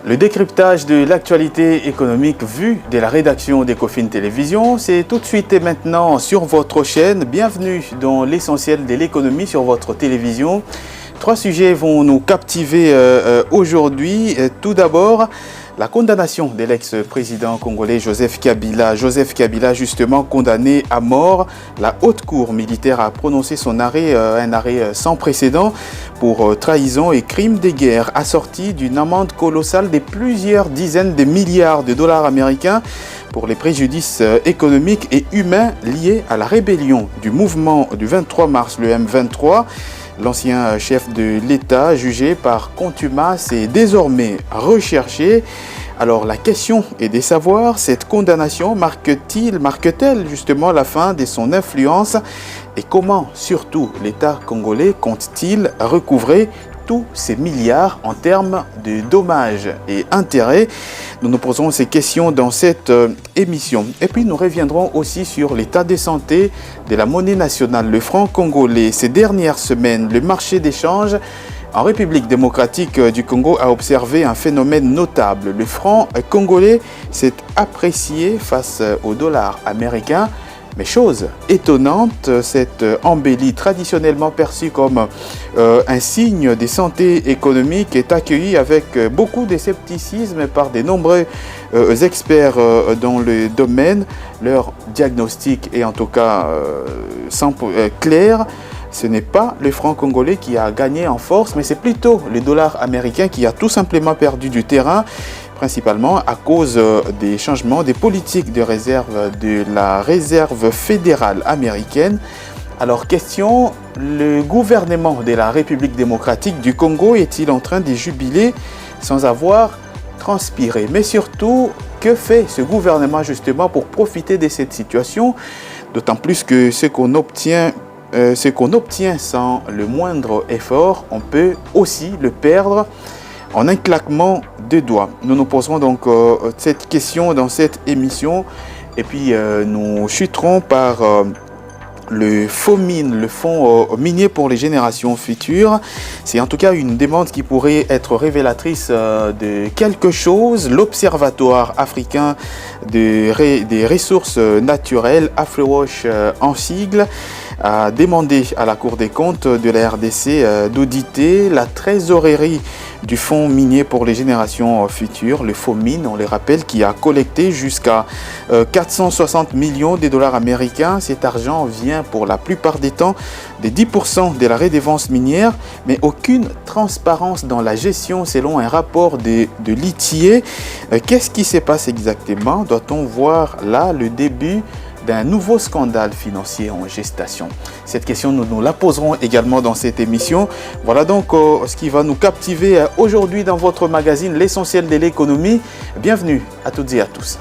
Le décryptage de l'actualité économique vue de la rédaction d'Ecofin Télévision, c'est tout de suite et maintenant sur votre chaîne. Bienvenue dans l'essentiel de l'économie sur votre télévision. Trois sujets vont nous captiver aujourd'hui. Tout d'abord, la condamnation de l'ex-président congolais Joseph Kabila. Joseph Kabila, justement condamné à mort. La haute cour militaire a prononcé son arrêt, un arrêt sans précédent pour trahison et crime de guerre, assorti d'une amende colossale de plusieurs dizaines de milliards de dollars américains pour les préjudices économiques et humains liés à la rébellion du mouvement du 23 mars, le M23. L'ancien chef de l'État, jugé par contumace, est désormais recherché. Alors la question est de savoir, cette condamnation marque-t-elle justement la fin de son influence et comment surtout l'État congolais compte-t-il recouvrer tous ces milliards en termes de dommages et intérêts? Nous nous posons ces questions dans cette émission. Et puis nous reviendrons aussi sur l'état de santé de la monnaie nationale, le franc congolais. Ces dernières semaines, le marché d'échange en République démocratique du Congo a observé un phénomène notable. Le franc congolais s'est apprécié face au dollar américain. Mais chose étonnante, cette embellie traditionnellement perçue comme un signe de santé économique est accueillie avec beaucoup de scepticisme par de nombreux experts dans le domaine. Leur diagnostic est en tout cas clair. Ce n'est pas le franc congolais qui a gagné en force, mais c'est plutôt le dollar américain qui a tout simplement perdu du terrain, principalement à cause des changements des politiques de réserve de la Réserve fédérale américaine. Alors question, le gouvernement de la République démocratique du Congo est-il en train de jubiler sans avoir transpiré? Mais surtout, que fait ce gouvernement justement pour profiter de cette situation? D'autant plus que ce qu'on obtient sans le moindre effort, on peut aussi le perdre en un claquement de doigts. Nous nous poserons donc cette question dans cette émission et puis nous chuterons par le FOMIN, le Fonds minier pour les générations futures. C'est en tout cas une demande qui pourrait être révélatrice de quelque chose. L'Observatoire africain des ressources naturelles, AfriWash en sigle, a demandé à la Cour des comptes de la RDC d'auditer la trésorerie du Fonds minier pour les générations futures, le FOMIN, on les rappelle, qui a collecté jusqu'à 460 millions de dollars américains. Cet argent vient pour la plupart des temps des 10% de la redevance minière, mais aucune transparence dans la gestion selon un rapport de l'ITIE. Qu'est-ce qui se passe exactement? Doit-on voir là le début d'un nouveau scandale financier en gestation? Cette question, nous la poserons également dans cette émission. Voilà donc ce qui va nous captiver aujourd'hui dans votre magazine L'essentiel de l'économie. Bienvenue à toutes et à tous.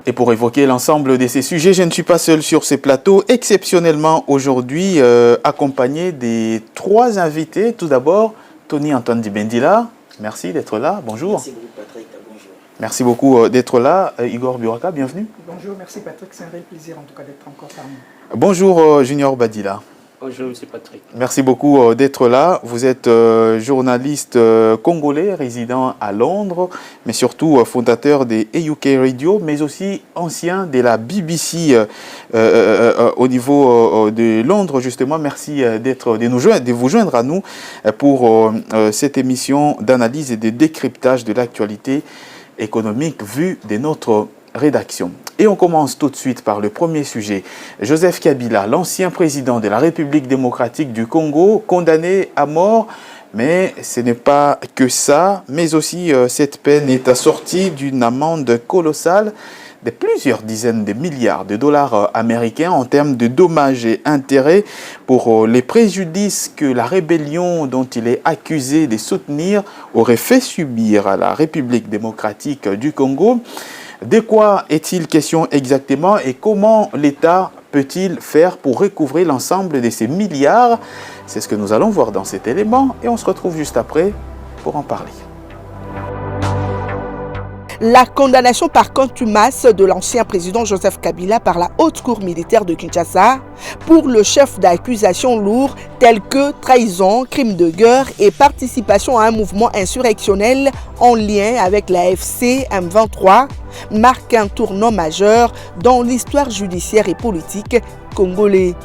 Et pour évoquer l'ensemble de ces sujets, je ne suis pas seul sur ces plateaux. Exceptionnellement aujourd'hui, accompagné des trois invités. Tout d'abord, Tony Antoine Dibendila. Merci d'être là. Bonjour. Merci beaucoup, Patrick. Bonjour. Merci beaucoup d'être là. Igor Buraka, bienvenue. Bonjour, merci Patrick. C'est un réel plaisir en tout cas d'être encore parmi nous. Bonjour Junior Badila. Bonjour, M. Patrick. Merci beaucoup d'être là. Vous êtes journaliste congolais résidant à Londres, mais surtout fondateur des AUK Radio, mais aussi ancien de la BBC au niveau de Londres, justement. Merci de vous joindre à nous pour cette émission d'analyse et de décryptage de l'actualité économique vue de notre rédaction. Et on commence tout de suite par le premier sujet. Joseph Kabila, l'ancien président de la République démocratique du Congo, condamné à mort. Mais ce n'est pas que ça, mais aussi cette peine est assortie d'une amende colossale de plusieurs dizaines de milliards de dollars américains en termes de dommages et intérêts pour les préjudices que la rébellion dont il est accusé de soutenir aurait fait subir à la République démocratique du Congo. De quoi est-il question exactement et comment l'État peut-il faire pour recouvrer l'ensemble de ces milliards? C'est ce que nous allons voir dans cet élément et on se retrouve juste après pour en parler. La condamnation par contumace de l'ancien président Joseph Kabila par la Haute Cour militaire de Kinshasa pour le chef d'accusation lourd tels que trahison, crime de guerre et participation à un mouvement insurrectionnel en lien avec la FC M23 marque un tournant majeur dans l'histoire judiciaire et politique congolais.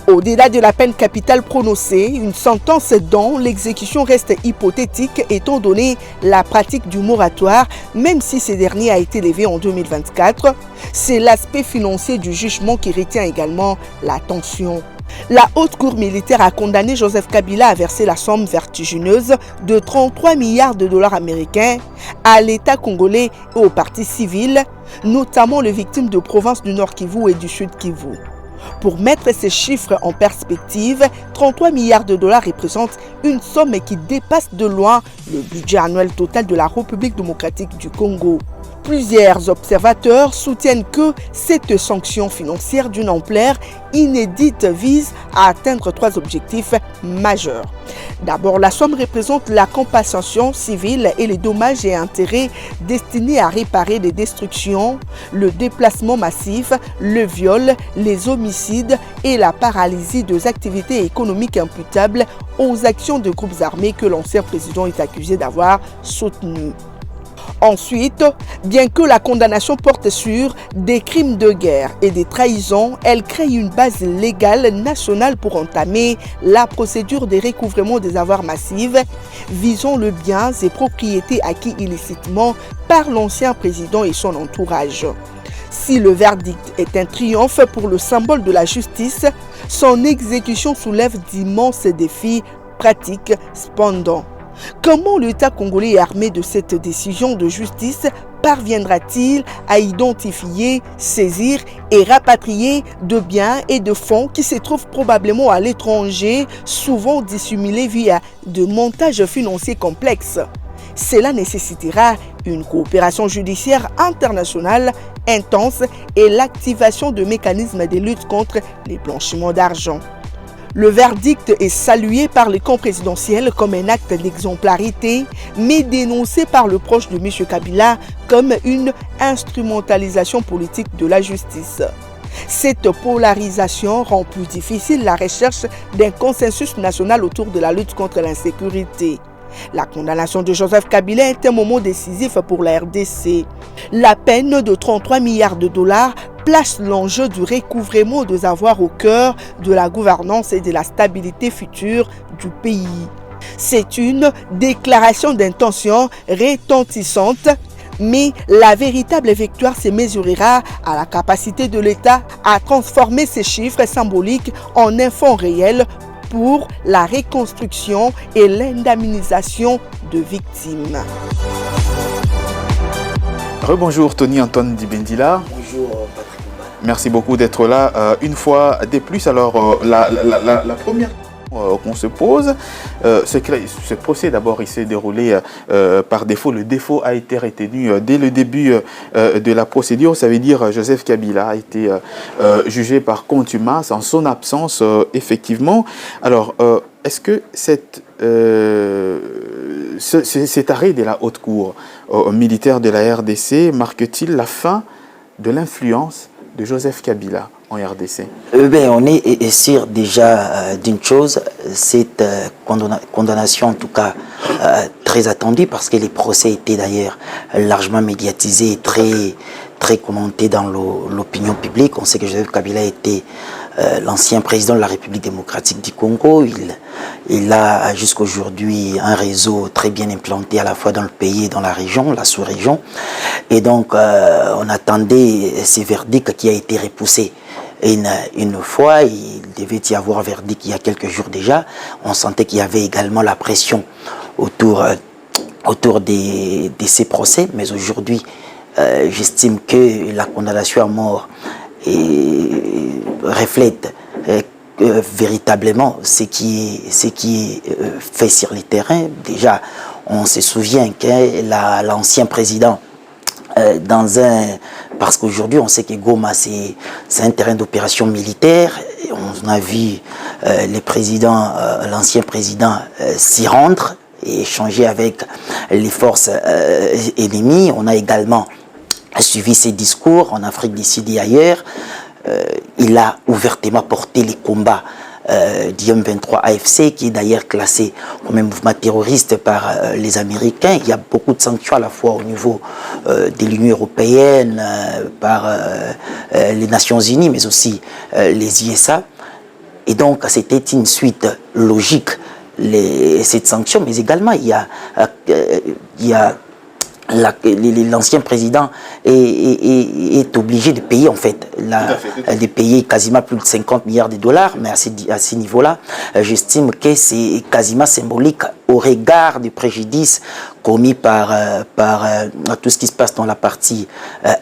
Au-delà de la peine capitale prononcée, une sentence dont l'exécution reste hypothétique étant donné la pratique du moratoire, même si ce dernier a été levé en 2024, c'est l'aspect financier du jugement qui retient également l'attention. La Haute Cour militaire a condamné Joseph Kabila à verser la somme vertigineuse de 33 milliards de dollars américains à l'État congolais et aux parties civiles, notamment les victimes de provinces du Nord Kivu et du Sud Kivu. Pour mettre ces chiffres en perspective, 33 milliards de dollars représentent une somme qui dépasse de loin le budget annuel total de la République démocratique du Congo. Plusieurs observateurs soutiennent que cette sanction financière d'une ampleur inédite vise à atteindre 3 objectifs majeurs. D'abord, la somme représente la compensation civile et les dommages et intérêts destinés à réparer les destructions, le déplacement massif, le viol, les homicides et la paralysie des activités économiques imputables aux actions de groupes armés que l'ancien président est accusé d'avoir soutenues. Ensuite, bien que la condamnation porte sur des crimes de guerre et des trahisons, elle crée une base légale nationale pour entamer la procédure de recouvrement des avoirs massifs visant les biens et propriétés acquis illicitement par l'ancien président et son entourage. Si le verdict est un triomphe pour le symbole de la justice, son exécution soulève d'immenses défis pratiques cependant. Comment l'État congolais armé de cette décision de justice parviendra-t-il à identifier, saisir et rapatrier de biens et de fonds qui se trouvent probablement à l'étranger, souvent dissimulés via de montages financiers complexes? Cela nécessitera une coopération judiciaire internationale intense et l'activation de mécanismes de lutte contre les blanchiments d'argent. Le verdict est salué par le camp présidentiel comme un acte d'exemplarité, mais dénoncé par le proche de M. Kabila comme une instrumentalisation politique de la justice. Cette polarisation rend plus difficile la recherche d'un consensus national autour de la lutte contre l'insécurité. La condamnation de Joseph Kabila est un moment décisif pour la RDC. La peine de 33 milliards de dollars place l'enjeu du recouvrement des avoirs au cœur de la gouvernance et de la stabilité future du pays. C'est une déclaration d'intention retentissante, mais la véritable victoire se mesurera à la capacité de l'État à transformer ces chiffres symboliques en un fonds réel pour la reconstruction et l'indemnisation de victimes. Rebonjour Tony Antoine Dibendila. Bonjour Patrick. Merci beaucoup d'être là une fois de plus. Alors la première qu'on se pose, ce procès d'abord il s'est déroulé par défaut. Le défaut a été retenu dès le début de la procédure. Ça veut dire Joseph Kabila a été jugé par contumace en son absence effectivement. Alors est-ce que cet arrêt de la haute cour militaire de la RDC marque-t-il la fin de l'influence de Joseph Kabila en RDC? On est sûr déjà d'une chose, cette condamnation en tout cas très attendue parce que les procès étaient d'ailleurs largement médiatisés et très commentés dans l'opinion publique. On sait que Joseph Kabila était l'ancien président de la République démocratique du Congo. Il a jusqu'aujourd'hui un réseau très bien implanté à la fois dans le pays et dans la région, la sous-région. Et donc on attendait ce verdict qui a été repoussé. Une fois, il devait y avoir un verdict il y a quelques jours déjà. On sentait qu'il y avait également la pression autour de ces procès. Mais aujourd'hui, j'estime que la condamnation à mort reflète véritablement ce qui est fait sur le terrain. Déjà, on se souvient que l'ancien président, parce qu'aujourd'hui on sait que Goma c'est un terrain d'opération militaire. On a vu l'ancien président s'y rendre et échangé avec les forces ennemies. On a également suivi ses discours en Afrique du Sud et ailleurs. Il a ouvertement porté les combats du M23 AFC, qui est d'ailleurs classé comme un mouvement terroriste par les Américains. Il y a beaucoup de sanctions à la fois au niveau de l'Union européenne, par les Nations Unies, mais aussi les ISA. Et donc, c'était une suite logique, cette sanction, mais également, il y a l'ancien président est obligé de payer en fait, de payer quasiment plus de 50 milliards de dollars, mais à ce niveau-là, j'estime que c'est quasiment symbolique au regard du préjudice commis par tout ce qui se passe dans la partie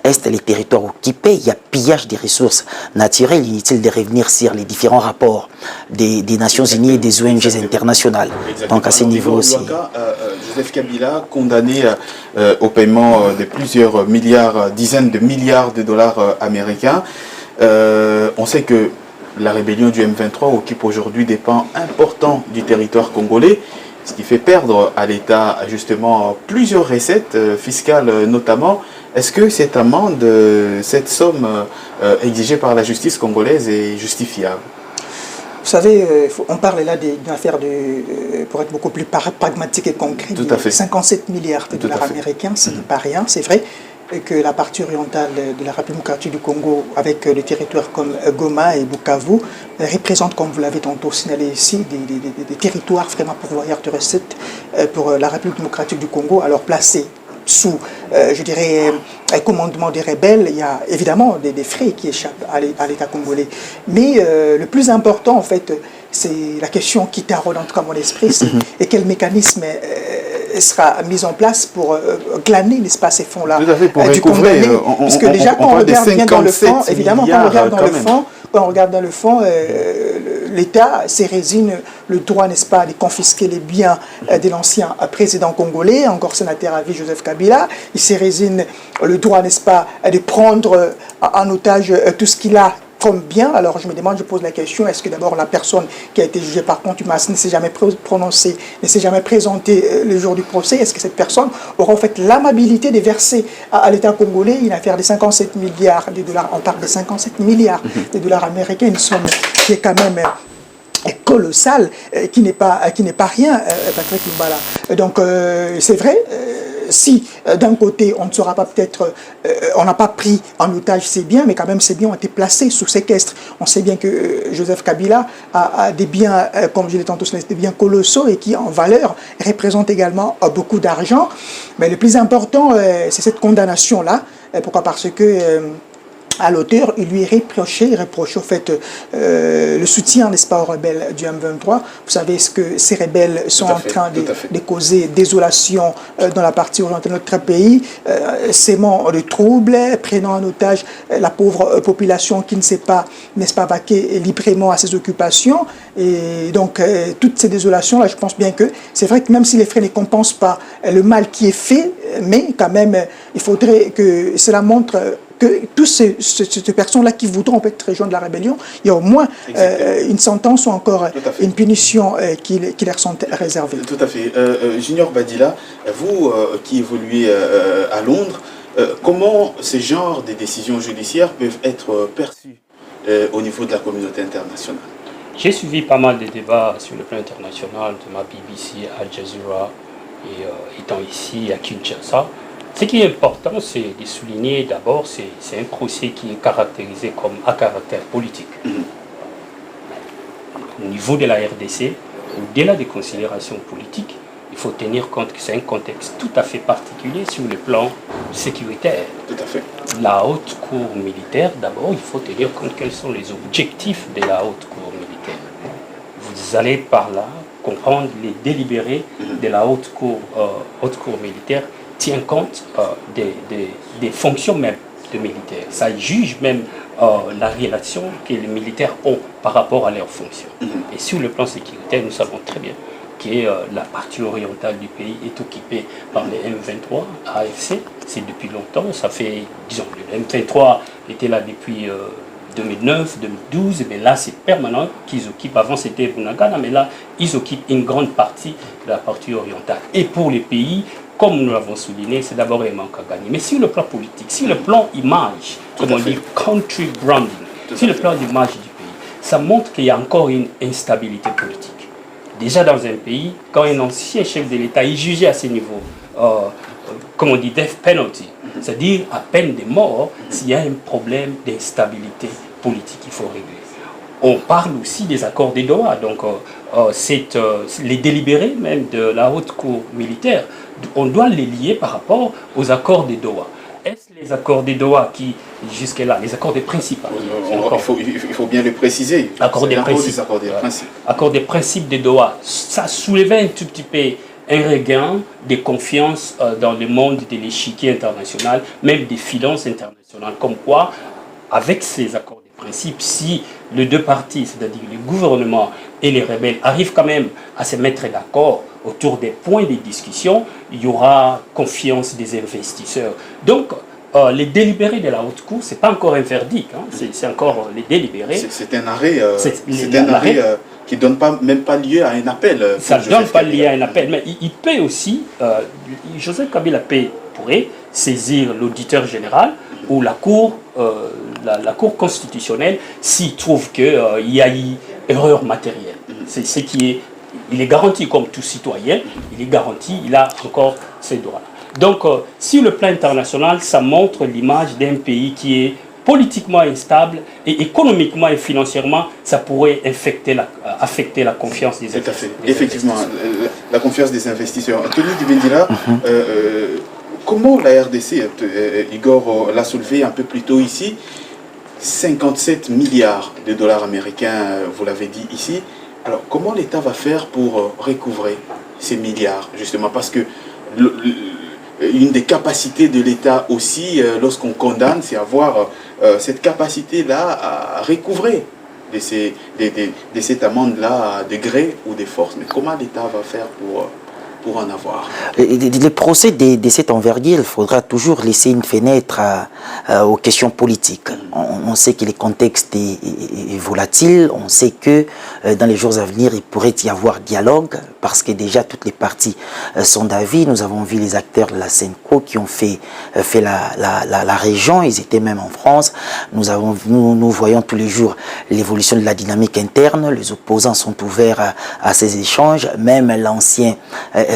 est, les territoires occupés. Il y a pillage des ressources naturelles. Inutile de revenir sur les différents rapports des Nations Unies et des ONG internationales. Exactement. Donc à ce niveau aussi. Joseph Kabila, condamné au paiement de plusieurs milliards, dizaines de milliards de dollars américains. On sait que la rébellion du M23 occupe aujourd'hui des pans importants du territoire congolais, ce qui fait perdre à l'État justement plusieurs recettes fiscales notamment. Est-ce que cette amende, cette somme exigée par la justice congolaise est justifiable? Vous savez, on parle là d'une affaire pour être beaucoup plus pragmatique et concret, Tout à fait. 57 milliards de dollars américains, ce n'est pas rien, c'est vrai que la partie orientale de la République démocratique du Congo, avec des territoires comme Goma et Bukavu, représente, comme vous l'avez tantôt signalé ici, des territoires vraiment pourvoyeurs de recettes pour la République démocratique du Congo, alors placés sous, je dirais, commandement des rebelles. Il y a évidemment des frais qui échappent à l'État congolais. Mais le plus important, en fait, c'est la question qui taraude en tout cas mon esprit, c'est et quel mécanisme sera mis en place pour glaner, n'est-ce pas, ces fonds-là du condamné. Puisque déjà, quand on regarde bien dans le fond, évidemment, quand on regarde dans le fond, l'État se résigne le droit, n'est-ce pas, de confisquer les biens de l'ancien président congolais, encore sénateur à vie Joseph Kabila. Il se résigne le droit, n'est-ce pas, de prendre en otage tout ce qu'il a comme bien. Alors je me demande, je pose la question, est-ce que d'abord la personne qui a été jugée par contumace ne s'est jamais prononcée, ne s'est jamais présentée le jour du procès? Est-ce que cette personne aura en fait l'amabilité de verser à l'État congolais une affaire de 57 milliards de dollars, on parle de 57 milliards de dollars américains, une somme qui est quand même colossale, qui n'est pas rien, Patrick Lumbala. Donc c'est vrai, si d'un côté on ne sera pas peut-être, on n'a pas pris en otage ces biens, mais quand même ces biens ont été placés sous séquestre. On sait bien que Joseph Kabila a des biens, comme je l'ai tantôt souligné, des biens colossaux et qui en valeur représentent également beaucoup d'argent. Mais le plus important, c'est cette condamnation-là. Pourquoi? Parce que à l'auteur, il lui reproche au fait le soutien, n'est-ce pas, aux rebelles du M23. Vous savez ce que ces rebelles sont en train de causer désolation dans la partie orientale de notre pays, sémant de troubles, prenant en otage la pauvre population qui ne sait pas, n'est-ce pas, vaquer librement à ses occupations. Et donc, toutes ces désolations-là, je pense bien que c'est vrai que même si les frais ne compensent pas le mal qui est fait, mais quand même, il faudrait que cela montre que toutes ces personnes-là qui voudront peut-être rejoindre la rébellion, il y a au moins une sentence ou encore une punition qui leur sont réservées. Tout à fait. Junior Badila, vous qui évoluez à Londres, comment ce genre de décisions judiciaires peuvent être perçues au niveau de la communauté internationale? J'ai suivi pas mal de débats sur le plan international de ma BBC, Al Jazeera, et étant ici à Kinshasa. Ce qui est important, c'est de souligner d'abord, c'est un procès qui est caractérisé comme à caractère politique. Au niveau de la RDC, au-delà des considérations politiques, il faut tenir compte que c'est un contexte tout à fait particulier sur le plan sécuritaire. Tout à fait. La haute cour militaire, d'abord, il faut tenir compte quels sont les objectifs de la haute cour militaire. Vous allez par là comprendre les délibérés de la haute cour militaire tient compte des fonctions même de militaires. Ça juge même la relation que les militaires ont par rapport à leurs fonctions. Et sur le plan sécuritaire, nous savons très bien que la partie orientale du pays est occupée par les M23 AFC. C'est depuis longtemps, ça fait, disons, le M23 était là depuis 2009, 2012, mais là c'est permanent qu'ils occupent. Avant c'était Bunagana, mais là ils occupent une grande partie de la partie orientale. Et pour les pays, comme nous l'avons souligné, c'est d'abord un manque à gagner. Mais sur le plan politique, sur le plan image, comme on dit country branding, sur le plan d'image du pays, ça montre qu'il y a encore une instabilité politique. Déjà dans un pays, quand un ancien chef de l'État est jugé à ce niveau, comme on dit, death penalty, c'est-à-dire à peine de mort, s'il y a un problème d'instabilité politique, il faut régler. On parle aussi des accords de Doha, donc les délibérés même de la haute cour militaire, on doit les lier par rapport aux accords de Doha. Est-ce les accords de Doha qui, jusque-là, les accords des principes, il faut bien le préciser. Accords des principes. Accords des principes de Doha, ça soulevait un tout petit peu un regain de confiance dans le monde de l'échiquier international, même des finances internationales, comme quoi, avec ces accords des principes, si les deux parties, c'est-à-dire le gouvernement et les rebelles, arrivent quand même à se mettre d'accord autour des points de discussion, il y aura confiance des investisseurs. Donc, les délibérés de la haute cour, ce n'est pas encore un verdict, hein, c'est encore les délibérés. C'est un arrêt, qui ne donne même pas lieu à un appel. Ça ne donne pas lieu à un appel, mais il peut aussi, Joseph Kabila pourrait saisir l'auditeur général ou la cour constitutionnelle s'il trouve qu'il y a eu erreur matérielle. C'est ce qui est, il est garanti comme tout citoyen, il est garanti, il a encore ses droits. Donc, sur le plan international, ça montre l'image d'un pays qui est politiquement instable et économiquement et financièrement, ça pourrait affecter la confiance des investisseurs. Tout à fait. Effectivement, la confiance des investisseurs. Anthony Dibendila, comment la RDC, Igor l'a soulevé un peu plus tôt ici, 57 milliards de dollars américains, vous l'avez dit ici. Alors, comment l'État va faire pour recouvrer ces milliards, justement? Parce que une des capacités de l'État aussi, lorsqu'on condamne, c'est avoir cette capacité-là à recouvrer de cette amende-là de gré ou de force. Mais comment l'État va faire pour en avoir? Les procès de cette envergure, il faudra toujours laisser une fenêtre aux questions politiques. On sait que le contexte est volatile, on sait que dans les jours à venir, il pourrait y avoir dialogue, parce que déjà toutes les parties sont d'avis. Nous avons vu les acteurs de la SENCO qui ont fait la région, ils étaient même en France. Nous voyons tous les jours l'évolution de la dynamique interne, les opposants sont ouverts à ces échanges, même l'ancien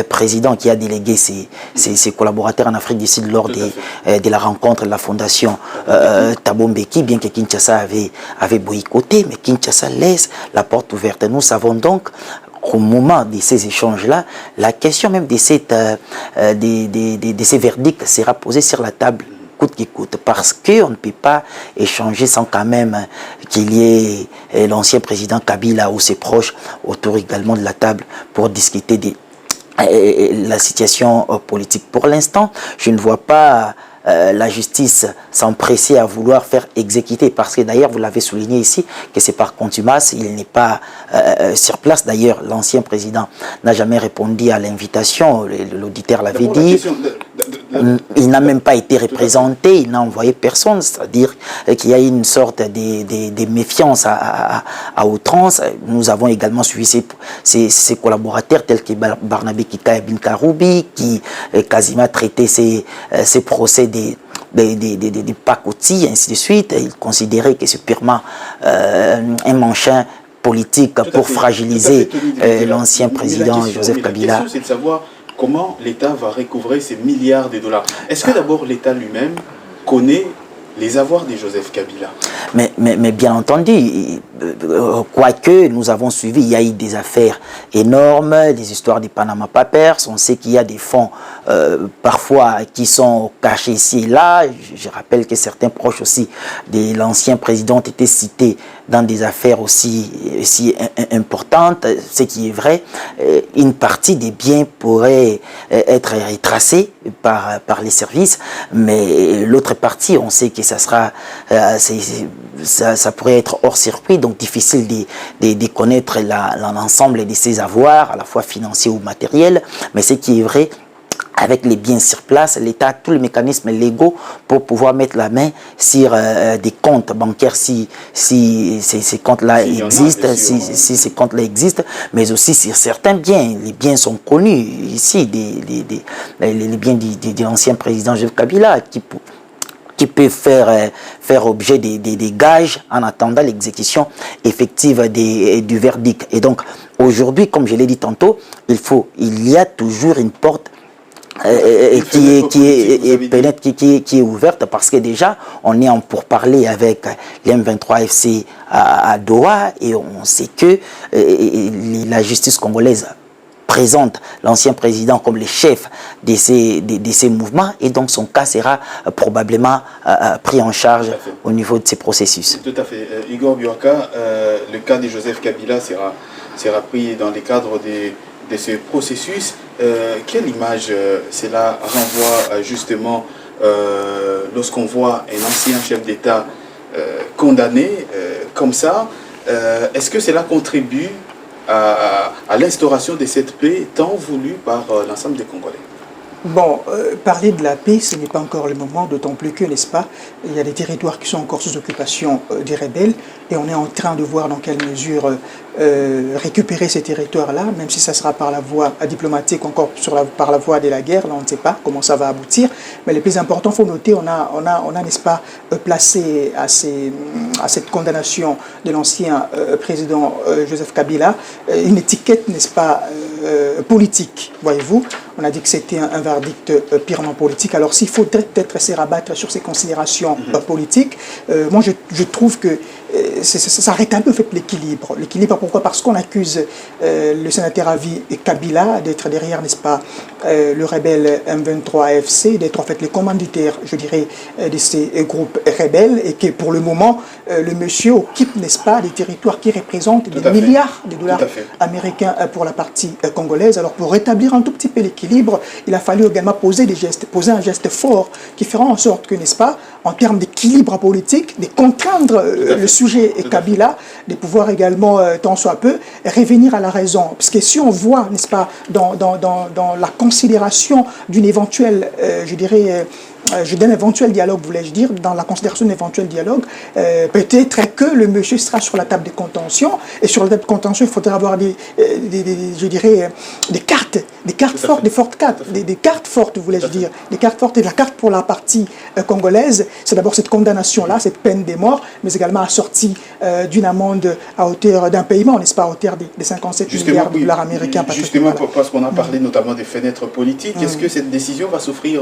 président qui a délégué ses collaborateurs en Afrique du Sud lors de la rencontre de la fondation Thabo Mbeki, bien que Kinshasa avait boycotté, mais Kinshasa laisse la porte ouverte. Nous savons donc qu'au moment de ces échanges-là, la question même de ces verdicts sera posée sur la table coûte qui coûte, parce qu'on ne peut pas échanger sans quand même qu'il y ait l'ancien président Kabila ou ses proches autour également de la table pour discuter de la situation politique. Pour l'instant, je ne vois pas la justice s'empresser à vouloir faire exécuter, parce que d'ailleurs vous l'avez souligné ici que c'est par contumace, il n'est pas sur place. D'ailleurs l'ancien président n'a jamais répondu à l'invitation, l'auditeur l'avait dit, il n'a même pas été représenté, il n'a envoyé personne, c'est-à-dire qu'il y a une sorte de méfiance à outrance. Nous avons également suivi ses collaborateurs tels que Barnabé Kita et Bin Karoubi qui quasiment traitaient ces procès des pacotis, ainsi de suite. Ils considéraient que c'est purement un manchin politique pour fragiliser l'ancien président Joseph Kabila. La question, c'est de savoir comment l'État va recouvrer ces milliards de dollars. Est-ce que d'abord l'État lui-même connaît les avoirs de Joseph Kabila? Mais bien entendu, quoique nous avons suivi, il y a eu des affaires énormes, des histoires des Panama Papers, on sait qu'il y a des fonds parfois qui sont cachés ici et là. Je rappelle que certains proches aussi de l'ancien président ont été cités dans des affaires aussi importantes. Ce qui est vrai, une partie des biens pourrait être retracée par les services, mais l'autre partie, on sait que ça sera, ça pourrait être hors circuit, donc difficile de connaître l'ensemble de ces avoirs, à la fois financiers ou matériels. Mais ce qui est vrai, avec les biens sur place, l'État a tous les mécanismes légaux pour pouvoir mettre la main sur des comptes bancaires si ces comptes-là existent, si ces comptes-là existent, mais aussi sur certains biens. Les biens sont connus ici, les biens de l'ancien président Joseph Kabila qui peut faire objet des gages en attendant l'exécution effective du verdict. Et donc, aujourd'hui, comme je l'ai dit tantôt, il y a toujours une porte qui est ouverte parce que déjà on est en pourparlers avec l'M23 FC à Doha et on sait que la justice congolaise présente l'ancien président comme le chef de ces mouvements et donc son cas sera probablement pris en charge au niveau de ces processus. Tout à fait. Igor Biorka, le cas de Joseph Kabila sera pris dans le cadre de ce processus. Quelle image cela renvoie justement lorsqu'on voit un ancien chef d'État condamné comme ça? Est-ce que cela contribue à l'instauration de cette paix tant voulue par l'ensemble des Congolais? Bon, parler de la paix, ce n'est pas encore le moment, d'autant plus que, n'est-ce pas, il y a des territoires qui sont encore sous occupation des rebelles et on est en train de voir dans quelle mesure récupérer ces territoires-là, même si ça sera par la voie diplomatique, encore par la voie de la guerre, là on ne sait pas comment ça va aboutir, mais le plus important, il faut noter, on a n'est-ce pas, placé à cette condamnation de l'ancien président Joseph Kabila une étiquette, n'est-ce pas, politique, voyez-vous. On a dit que c'était un verdict purement politique. Alors s'il faudrait peut-être se rabattre sur ces considérations politiques, moi je trouve que ça rétablit un peu fait l'équilibre. L'équilibre, pourquoi? Parce qu'on accuse le sénateur à vie Kabila d'être derrière, n'est-ce pas, le rebelle M23 FC, d'être en fait les commanditaires, je dirais, de ces groupes rebelles, et que pour le moment, le monsieur occupe, n'est-ce pas, des territoires qui représentent des milliards de dollars américains pour la partie congolaise. Alors pour rétablir un tout petit peu l'équilibre, il a fallu également poser un geste fort qui fera en sorte que, n'est-ce pas, en termes d'équilibre politique, de contraindre le sujet Kabila, de pouvoir également, tant soit peu, revenir à la raison. Parce que si on voit, n'est-ce pas, dans la considération d'une éventuelle, je dirais, d'un éventuel dialogue, voulais-je dire, dans la considération d'un éventuel dialogue, peut-être que le monsieur sera sur la table de contention, et sur la table de contention, il faudra avoir je dirais, des cartes fortes, des cartes fortes, voulais-je dire, des cartes fortes, et la carte pour la partie congolaise, c'est d'abord cette condamnation-là, cette peine de mort, mais également assortie d'une amende à hauteur d'un paiement, n'est-ce pas, à hauteur des 57 milliards de dollars américains. Justement, parce qu'on a parlé notamment des fenêtres politiques, est-ce que cette décision va souffrir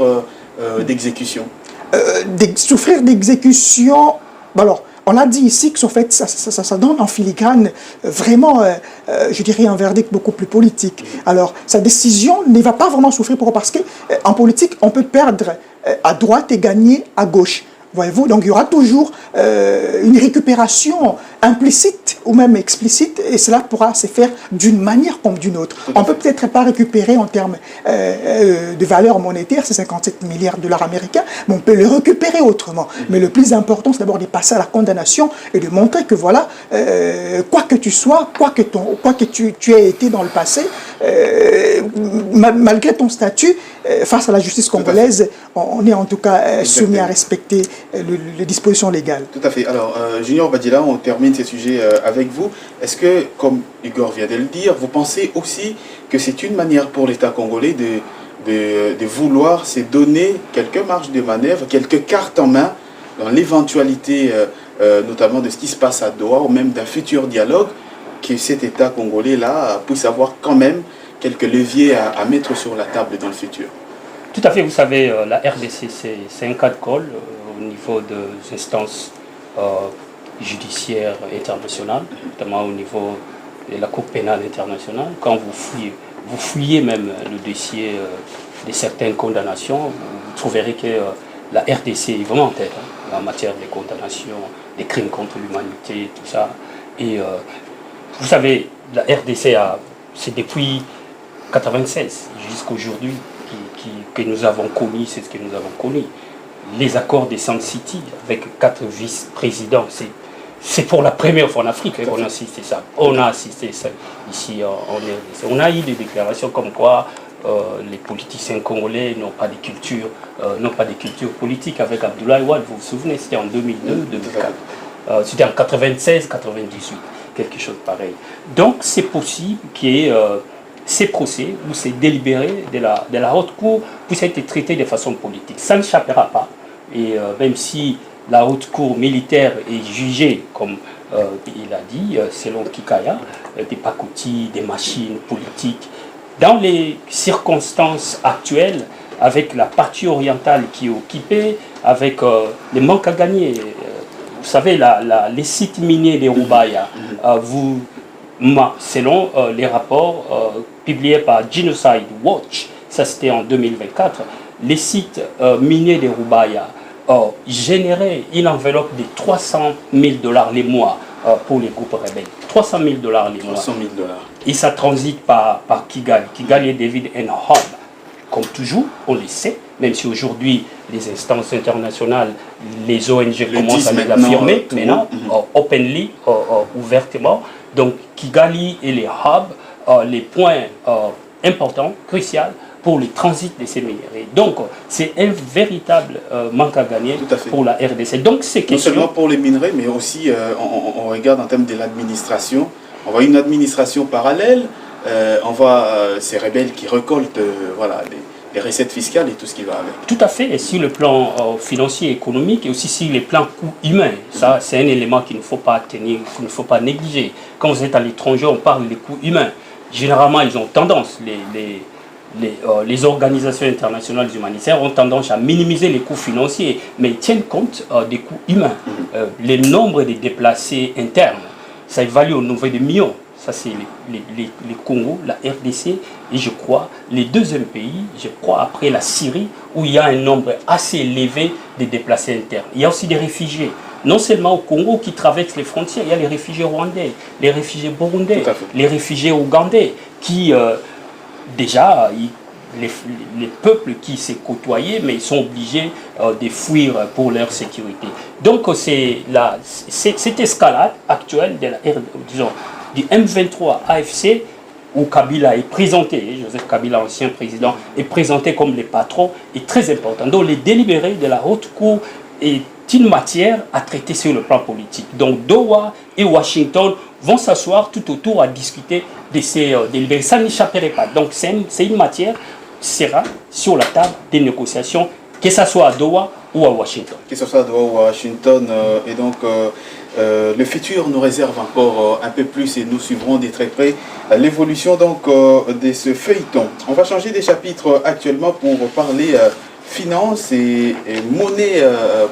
d'exécution? Souffrir d'exécution, alors, on a dit ici que fait, ça donne en filigrane vraiment, je dirais, un verdict beaucoup plus politique. Alors, sa décision ne va pas vraiment souffrir. Pourquoi? Parce qu'en politique, on peut perdre à droite et gagner à gauche. Voyez-vous, donc il y aura toujours une récupération implicite ou même explicite, et cela pourra se faire d'une manière comme d'une autre. On ne peut peut-être pas récupérer en termes de valeur monétaire ces 57 milliards de dollars américains, mais on peut le récupérer autrement. Mais le plus important, c'est d'abord de passer à la condamnation et de montrer que voilà, quoi que tu sois, quoi que tu aies été dans le passé, malgré ton statut, face à la justice congolaise, on est en tout cas soumis à respecter les dispositions légales. Tout à fait. Alors, Junior Badila, on termine ces sujets avec vous. Est-ce que, comme Igor vient de le dire, vous pensez aussi que c'est une manière pour l'État congolais de vouloir se donner quelques marges de manœuvre, quelques cartes en main dans l'éventualité, notamment de ce qui se passe à Doha, ou même d'un futur dialogue, que cet État congolais-là puisse avoir quand même quelques leviers à mettre sur la table dans le futur? Tout à fait, vous savez, la RDC, c'est un cas de colle au niveau des instances judiciaires internationales, notamment au niveau de la Cour pénale internationale. Quand vous fouillez même le dossier de certaines condamnations, vous trouverez que la RDC est vraiment en tête en matière de condamnation, des crimes contre l'humanité, tout ça. Et vous savez, la RDC, c'est depuis 1996 jusqu'à aujourd'hui que nous avons connu, c'est ce que nous avons connu. Les accords de Sun City avec 4 vice-présidents, c'est pour la première fois en Afrique qu'on a assisté ça. On a assisté ça ici en RDC. On a eu des déclarations comme quoi les politiciens congolais n'ont pas de culture, politique. Avec Abdoulaye Wade, vous vous souvenez, c'était en 2002-2004. C'était en 96-98, quelque chose de pareil. Donc c'est possible qu'il y ait ces procès ou ces délibérés de la haute cour puissent être traités de façon politique. Ça n'échappera pas. Et même si la haute cour militaire est jugée, comme il a dit, selon Kikaya, des pacotilles, des machines politiques, dans les circonstances actuelles, avec la partie orientale qui est occupée, avec les manques à gagner, vous savez, les sites miniers des Rubaya, selon les rapports publiés par Genocide Watch, ça c'était en 2024, les sites miniers des Rubaya généraient une enveloppe de $300 000 les mois pour les groupes rebelles. $300 000 les mois. $300 000. Et ça transite par Kigali. Kigali est devenu un hub. Comme toujours, on le sait, même si aujourd'hui les instances internationales, les ONG commencent à les affirmer, maintenant, openly, ouvertement. Donc Kigali est les hubs, les points importants, cruciaux pour le transit de ces minerais. Donc c'est un véritable manque à gagner pour la RDC. Donc c'est non seulement pour les minerais, mais aussi on regarde en termes de l'administration. On voit une administration parallèle, on voit ces rebelles qui récoltent les recettes fiscales et tout ce qui va avec. Tout à fait, et sur le plan financier et économique, et aussi sur le plan coût humain. Ça, c'est un élément qu'il ne faut pas tenir, qu'il ne faut pas négliger. Quand vous êtes à l'étranger, on parle des coûts humains. Généralement, ils ont tendance, les organisations internationales humanitaires ont tendance à minimiser les coûts financiers, mais ils tiennent compte des coûts humains. Le nombre de déplacés internes, ça évalue au niveau de millions. Ça, c'est les Congo, la RDC, et je crois, les deuxièmes pays, je crois, après la Syrie, où il y a un nombre assez élevé de déplacés internes. Il y a aussi des réfugiés, non seulement au Congo qui traversent les frontières, il y a les réfugiés rwandais, les réfugiés burundais, les réfugiés ougandais, qui, déjà, les peuples qui s'est côtoyés, mais ils sont obligés de fuir pour leur sécurité. Donc, c'est cette escalade actuelle de disons, du M23 AFC, où Kabila est présenté, Joseph Kabila, ancien président, est présenté comme le patron, est très important. Donc les délibérés de la haute cour est une matière à traiter sur le plan politique. Donc Doha et Washington vont s'asseoir tout autour à discuter de ces délibérés. Ça n'échapperait pas. Donc c'est une matière qui sera sur la table des négociations, que ce soit à Doha ou à Washington. Que ce soit à Doha ou à Washington, et donc le futur nous réserve encore un peu plus et nous suivrons de très près l'évolution donc de ce feuilleton. On va changer des chapitres actuellement pour parler finance et monnaie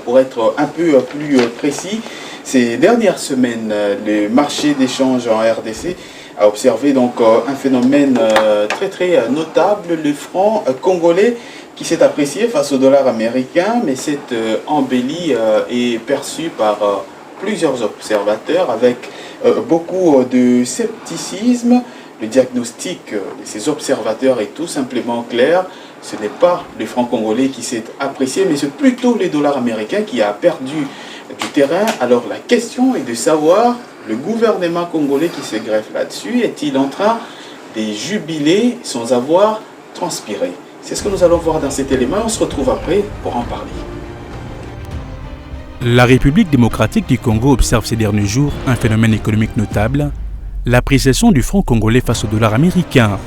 pour être un peu plus précis. Ces dernières semaines, le marché d'échange en RDC a observé donc un phénomène très notable, le franc congolais qui s'est apprécié face au dollar américain, mais cette embellie est perçue par plusieurs observateurs avec beaucoup de scepticisme. Le diagnostic de ces observateurs est tout simplement clair. Ce n'est pas le franc congolais qui s'est apprécié, mais c'est plutôt le dollar américain qui a perdu du terrain. Alors la question est de savoir, le gouvernement congolais qui se greffe là-dessus, est-il en train de jubiler sans avoir transpiré? C'est ce que nous allons voir dans cet élément. On se retrouve après pour en parler. La République démocratique du Congo observe ces derniers jours un phénomène économique notable, l'appréciation du franc congolais face au dollar américain.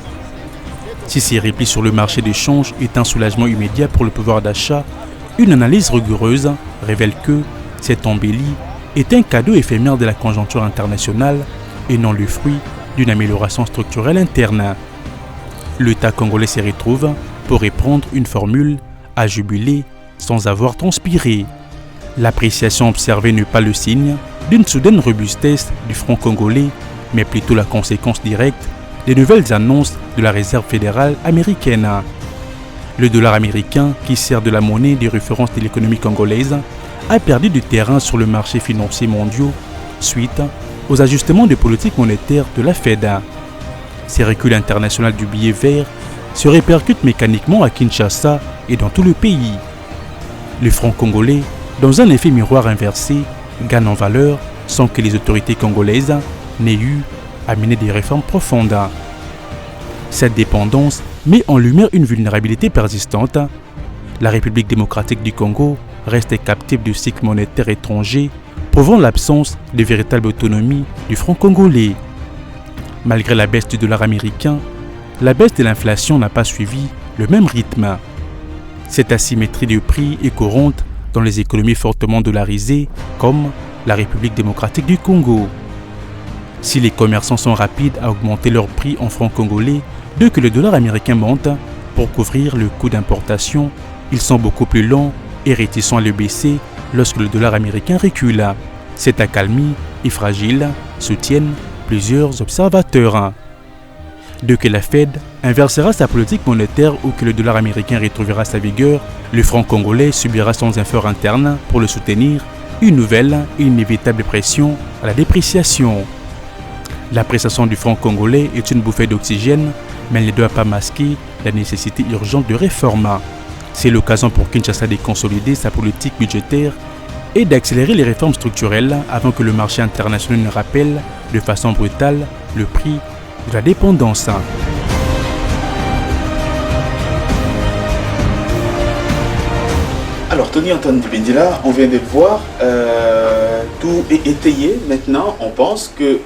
Si ces replis sur le marché d'échange est un soulagement immédiat pour le pouvoir d'achat, une analyse rigoureuse révèle que cette embellie est un cadeau éphémère de la conjoncture internationale et non le fruit d'une amélioration structurelle interne. L'État congolais se retrouve, pour reprendre une formule, à jubiler sans avoir transpiré. L'appréciation observée n'est pas le signe d'une soudaine robustesse du franc congolais, mais plutôt la conséquence directe des nouvelles annonces de la Réserve fédérale américaine. Le dollar américain, qui sert de la monnaie de référence de l'économie congolaise, a perdu du terrain sur le marché financier mondial suite aux ajustements de politique monétaire de la Fed. Ces reculs internationaux du billet vert se répercutent mécaniquement à Kinshasa et dans tout le pays. Le franc congolais, dans un effet miroir inversé, gagne en valeur sans que les autorités congolaises n'aient eu à mener des réformes profondes. Cette dépendance met en lumière une vulnérabilité persistante. La République démocratique du Congo reste captive du cycle monétaire étranger, prouvant l'absence de véritable autonomie du franc congolais. Malgré la baisse du dollar américain, la baisse de l'inflation n'a pas suivi le même rythme. Cette asymétrie de prix est courante dans les économies fortement dollarisées comme la République démocratique du Congo. Si les commerçants sont rapides à augmenter leurs prix en francs congolais dès que le dollar américain monte pour couvrir le coût d'importation, ils sont beaucoup plus lents et réticents à le baisser lorsque le dollar américain recule. Cette accalmie est fragile, soutiennent plusieurs observateurs. Dès que la Fed inversera sa politique monétaire ou que le dollar américain retrouvera sa vigueur, le franc congolais subira son effort interne pour le soutenir, une nouvelle et inévitable pression à la dépréciation. L'appréciation du franc congolais est une bouffée d'oxygène, mais elle ne doit pas masquer la nécessité urgente de réforme. C'est l'occasion pour Kinshasa de consolider sa politique budgétaire et d'accélérer les réformes structurelles avant que le marché international ne rappelle de façon brutale le prix de la dépendance. Alors, Tony Antoine Dibendila, on vient de le voir, tout est étayé. Maintenant, on pense que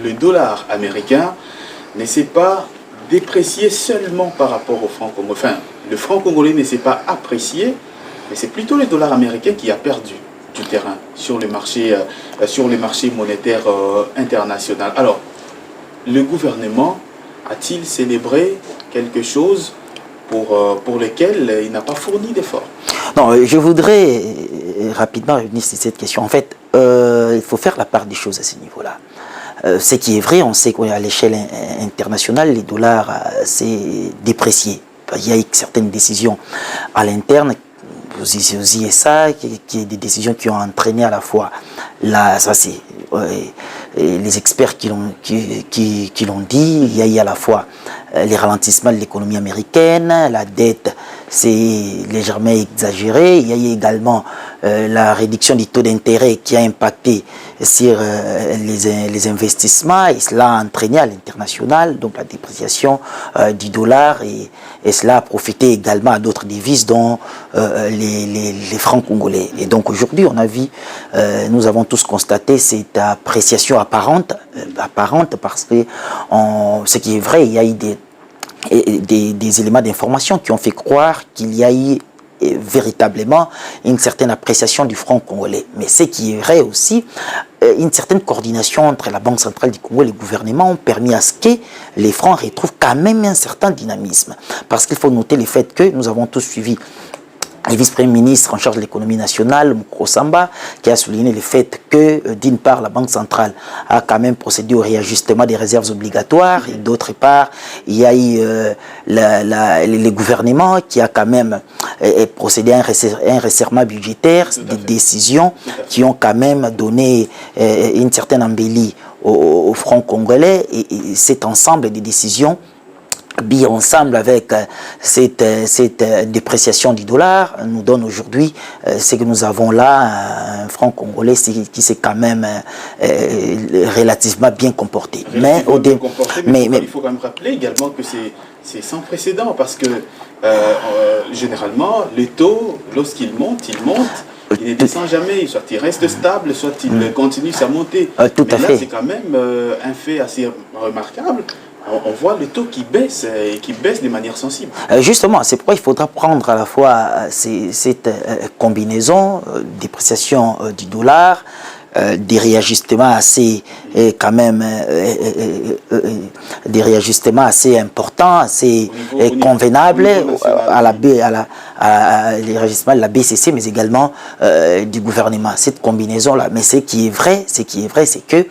le dollar américain ne s'est pas déprécié seulement par rapport au franc congolais. Enfin, le franc congolais ne s'est pas apprécié, mais c'est plutôt le dollar américain qui a perdu du terrain sur le marché monétaire international. Alors, le gouvernement a-t-il célébré quelque chose pour lequel il n'a pas fourni d'efforts? Non, je voudrais rapidement revenir sur cette question. En fait, il faut faire la part des choses à ce niveau-là. Ce qui est vrai, on sait qu'à l'échelle internationale, les dollars s'est déprécié. Il y a eu certaines décisions à l'interne, vous y ça, qui est des décisions qui ont entraîné à la fois, les experts qui l'ont dit, il y a eu à la fois les ralentissements de l'économie américaine, la dette c'est légèrement exagéré, il y a eu également la réduction du taux d'intérêt qui a impacté sur les investissements et cela a entraîné à l'international donc la dépréciation du dollar et cela a profité également à d'autres devises dont les francs congolais. Et donc aujourd'hui on a vu, nous avons tous constaté cette appréciation apparente parce que ce qui est vrai, il y a eu des éléments d'information qui ont fait croire qu'il y a eu véritablement une certaine appréciation du franc congolais. Mais ce qui est vrai aussi, une certaine coordination entre la Banque centrale du Congo et le gouvernement ont permis à ce que les francs retrouvent quand même un certain dynamisme. Parce qu'il faut noter le fait que nous avons tous suivi le vice-premier ministre en charge de l'économie nationale, Mukro Samba, qui a souligné le fait que, d'une part, la Banque centrale a quand même procédé au réajustement des réserves obligatoires, et d'autre part, il y a eu le gouvernement qui a quand même procédé à un resserrement budgétaire, des décisions qui ont quand même donné une certaine embellie au franc congolais, et cet ensemble des décisions bien ensemble avec cette dépréciation du dollar nous donne aujourd'hui ce que nous avons là, un franc congolais qui s'est quand même relativement bien comporté. Mais il faut quand même rappeler également que c'est sans précédent parce que généralement les taux, lorsqu'ils montent, il ne descend jamais, soit il reste stable, soit il continue sa montée. Tout à fait. C'est quand même un fait assez remarquable. On voit le taux qui baisse et qui baisse de manière sensible. Justement, c'est pourquoi il faudra prendre à la fois cette combinaison, dépréciation du dollar, des réajustements assez quand même des réajustements assez importants, assez convenables les réajustements de la BCC mais également du gouvernement. Cette combinaison là, mais ce qui est vrai c'est que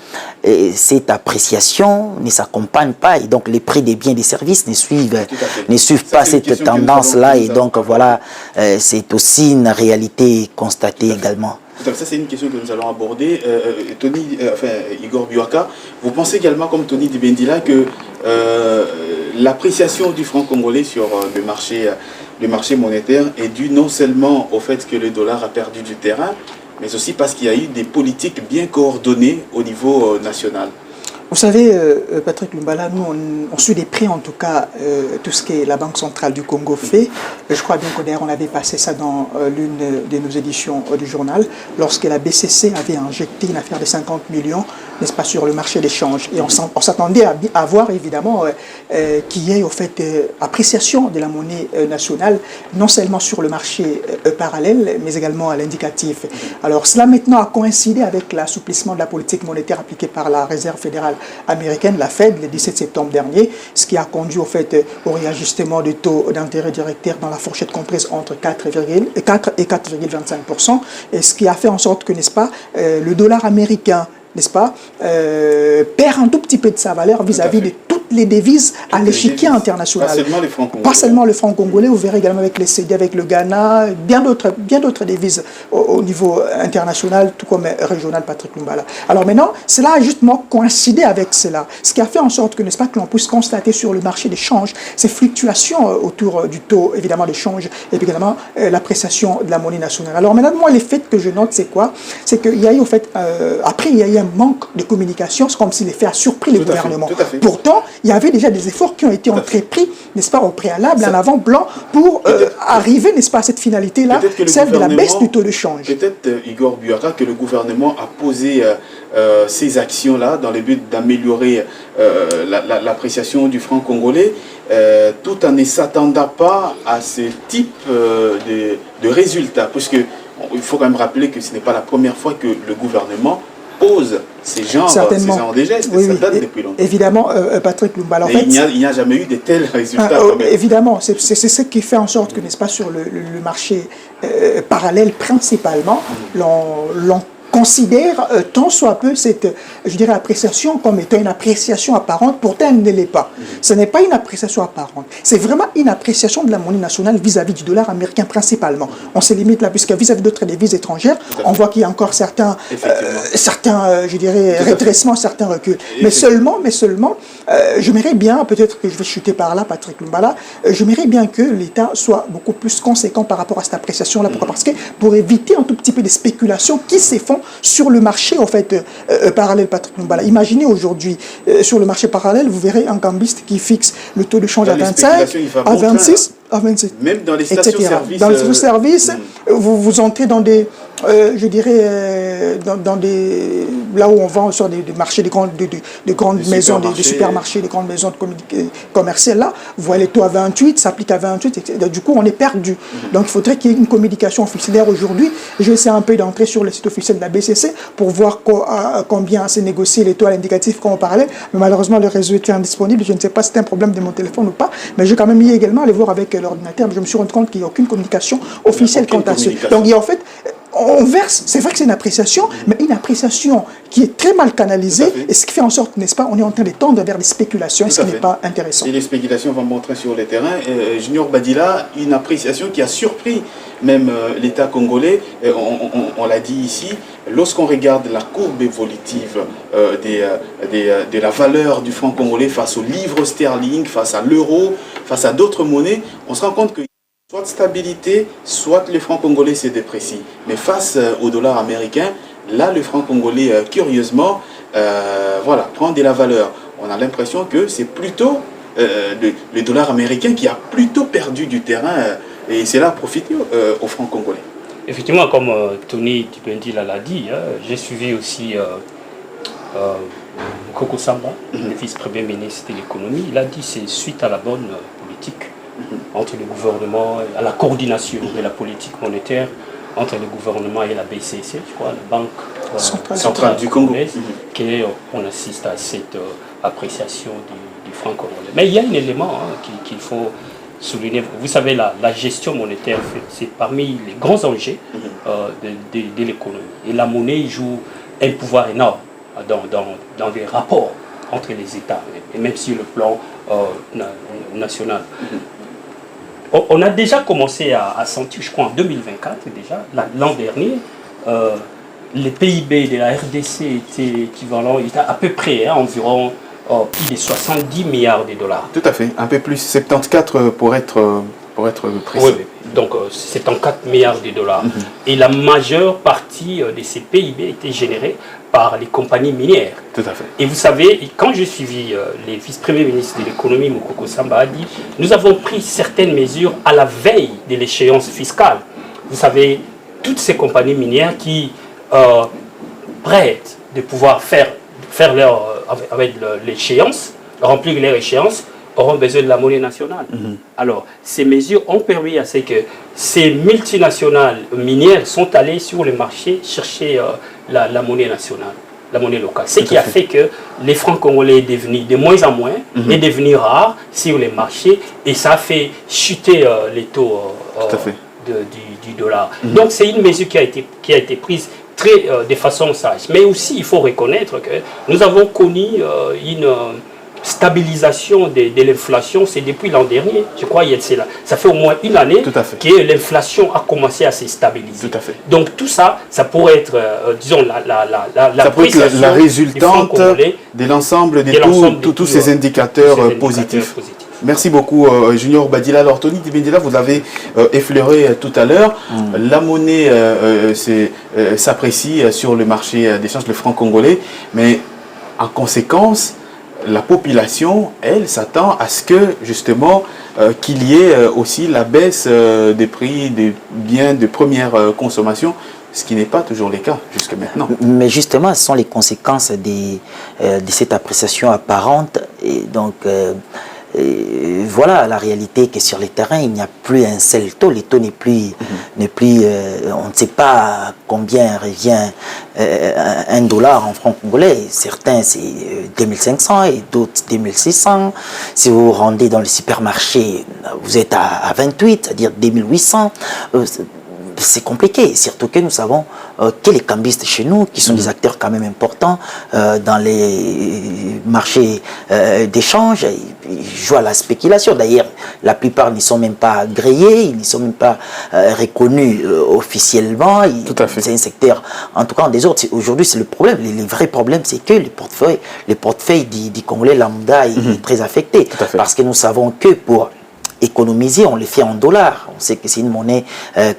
cette appréciation ne s'accompagne pas et donc les prix des biens et des services ne suivent pas cette tendance là et donc voilà, c'est aussi une réalité constatée également. Ça, c'est une question que nous allons aborder. Igor Biwaka, vous pensez également, comme Tony Dibendila, que l'appréciation du franc congolais sur le marché monétaire est due non seulement au fait que le dollar a perdu du terrain, mais aussi parce qu'il y a eu des politiques bien coordonnées au niveau national? Vous savez, Patrick Lumbala, nous, on suit des prix, en tout cas, tout ce que la Banque centrale du Congo fait. Je crois bien qu'au on avait passé ça dans l'une de nos éditions du journal, lorsque la BCC avait injecté une affaire de 50 millions, n'est-ce pas, sur le marché des changes. Et on s'attendait à voir, évidemment, qu'il y ait, au fait, appréciation de la monnaie nationale, non seulement sur le marché parallèle, mais également à l'indicatif. Alors, cela maintenant a coïncidé avec l'assouplissement de la politique monétaire appliquée par la Réserve fédérale américaine, la Fed, le 17 septembre dernier, ce qui a conduit, au fait, au réajustement du taux d'intérêt directeur dans la fourchette comprise entre 4 et 4,25%, et ce qui a fait en sorte que, n'est-ce pas, le dollar américain, n'est-ce pas, perd un tout petit peu de sa valeur vis-à-vis de toutes les devises à l'échiquier international. Pas seulement les francs congolais. Pas seulement le franc congolais, vous verrez également avec les CD, avec le Ghana, bien d'autres devises au niveau international, tout comme régional, Patrick Lumbala. Alors maintenant, cela a justement coïncidé avec cela, ce qui a fait en sorte que, n'est-ce pas, que l'on puisse constater sur le marché des changes ces fluctuations autour du taux, évidemment, des changes, et puis également l'appréciation de la monnaie nationale. Alors maintenant, moi, les faits que je note, c'est quoi? C'est qu'il y a eu, au fait, après, il y a eu un manque de communication, c'est comme si l'effet a surpris le gouvernement. Pourtant, il y avait déjà des efforts qui ont été entrepris, n'est-ce pas, au préalable, en avant-plan, pour arriver, n'est-ce pas, à cette finalité-là, celle de la baisse du taux de change. Peut-être, Igor Buara, que le gouvernement a posé ces actions-là dans le but d'améliorer l'appréciation du franc congolais, tout en ne s'attendant pas à ce type de résultats. Parce qu'il faut quand même rappeler que ce n'est pas la première fois que le gouvernement pose ces genres de gestes, oui, ça date depuis longtemps. Évidemment, Patrick Lumbala, en fait, il n'y a jamais eu de tels résultats. Évidemment, c'est ce qui fait en sorte que, n'est-ce pas, sur le marché parallèle principalement, l'on considère tant soit peu cette, je dirais, appréciation comme étant une appréciation apparente, pourtant elle ne l'est pas. Ce n'est pas une appréciation apparente, c'est vraiment une appréciation de la monnaie nationale vis-à-vis du dollar américain principalement. On se limite là, puisque vis-à-vis d'autres devises étrangères, on voit qu'il y a encore certains je dirais, redressements, certains reculs. Mais seulement, j'aimerais bien, peut-être que je vais chuter par là, Patrick Lumbala, j'aimerais bien que l'État soit beaucoup plus conséquent par rapport à cette appréciation-là. Pourquoi? Parce que pour éviter un tout petit peu de spéculations qui se font sur le marché, en fait, parallèle, Patrick Lumbala. Imaginez aujourd'hui, sur le marché parallèle, vous verrez un cambiste qui fixe le taux de change à 25, à 26, à 27, même dans les stations-service. Dans les stations-service, vous entrez dans des, je dirais, dans des, là où on vend sur des marchés, des grandes maisons, des supermarchés, des grandes maisons commerciales, là, vous voyez les taux à 28, s'applique à 28, etc. Du coup, on est perdu. Donc, il faudrait qu'il y ait une communication officielle aujourd'hui. Je vais essayer un peu d'entrer sur le site officiel de la BCC pour voir combien s'est négocié les taux à l'indicatif comme on parlait. Mais malheureusement, le réseau était indisponible. Je ne sais pas si c'est un problème de mon téléphone ou pas, mais j'ai quand même eu également aller voir avec l'ordinateur. Je me suis rendu compte qu'il n'y a aucune communication officielle quant à ça. Donc, il y a en fait, on verse, c'est vrai que c'est une appréciation, mais une appréciation qui est très mal canalisée, et ce qui fait en sorte, n'est-ce pas, on est en train de tendre vers des spéculations, ce qui n'est pas intéressant. Et les spéculations vont montrer sur le terrain. Junior Badila, une appréciation qui a surpris même l'État congolais, on l'a dit ici, lorsqu'on regarde la courbe évolutive de la valeur du franc congolais face au livre sterling, face à l'euro, face à d'autres monnaies, on se rend compte que soit stabilité, soit le franc congolais se déprécie. Mais face au dollar américain, là, le franc congolais, curieusement, voilà, prend de la valeur. On a l'impression que c'est plutôt le dollar américain qui a plutôt perdu du terrain et cela a profité au franc congolais. Effectivement, comme Tony Tipendi l'a dit, j'ai suivi aussi Koko Samba, le vice-premier ministre de l'économie. Il a dit que c'est suite à la bonne politique entre le gouvernement, à la coordination de la politique monétaire entre le gouvernement et la BCC, je crois, la Banque centrale du Congo, qu'on assiste à cette appréciation du franc congolais. Mais il y a un élément qu'il faut souligner. Vous savez, la gestion monétaire, c'est parmi les grands enjeux de l'économie. Et la monnaie joue un pouvoir énorme dans les rapports entre les États, et même sur le plan national. On a déjà commencé à sentir, je crois en 2024 déjà, l'an dernier, le PIB de la RDC était équivalent, il était à peu près environ plus de 70 milliards de dollars. Tout à fait, un peu plus, 74 pour être précis. Oui, donc 74 milliards de dollars. Et la majeure partie de ces PIB était générée par les compagnies minières. Tout à fait. Et vous savez, quand j'ai suivi les vice-premiers ministres de l'économie, Moukoko Samba a dit, nous avons pris certaines mesures à la veille de l'échéance fiscale. Vous savez, toutes ces compagnies minières qui prêtent de pouvoir faire leur, avec l'échéance, remplir leur échéance, auront besoin de la monnaie nationale. Alors, ces mesures ont permis à ce que ces multinationales minières sont allées sur le marché chercher la monnaie nationale, la monnaie locale. Ce qui a fait que les francs congolais est devenu de moins en moins, est devenu rare sur les marchés, et ça a fait chuter les taux du dollar. Donc, c'est une mesure qui a été prise de façon sage. Mais aussi, il faut reconnaître que nous avons connu une stabilisation de l'inflation, c'est depuis l'an dernier. Je crois que ça fait au moins une année que l'inflation a commencé à se stabiliser. Donc tout ça, ça pourrait être, disons, la résultante de l'ensemble de tous ces indicateurs positifs. Merci beaucoup, Junior Badila. Alors, Tony Dibendila, vous l'avez effleuré tout à l'heure. La monnaie s'apprécie sur le marché d'échange, le franc congolais, mais en conséquence, la population, elle, s'attend à ce que, justement, qu'il y ait aussi la baisse des prix des biens de première consommation, ce qui n'est pas toujours le cas jusqu'à maintenant. Mais justement, ce sont les conséquences de cette appréciation apparente. Et donc, voilà la réalité que sur les terrains, il n'y a plus un seul taux. Le taux n'est plus, on ne sait pas combien revient $1 en francs congolais. Certains, c'est 2500 et d'autres 2600. Si vous vous rendez dans le supermarché, vous êtes à 28, c'est-à-dire 2800. C'est compliqué, surtout que nous savons que les cambistes chez nous, qui sont des acteurs quand même importants dans les marchés d'échange, ils jouent à la spéculation. D'ailleurs, la plupart n'y sont même pas agréés, ils n'y sont même pas reconnus officiellement. C'est un secteur, en tout cas en désordre. Aujourd'hui, c'est le problème. Le vrai problème, c'est que le portefeuille du Congolais lambda est très affecté. Parce que nous savons que pour économiser, on les fait en dollars. On sait que c'est une monnaie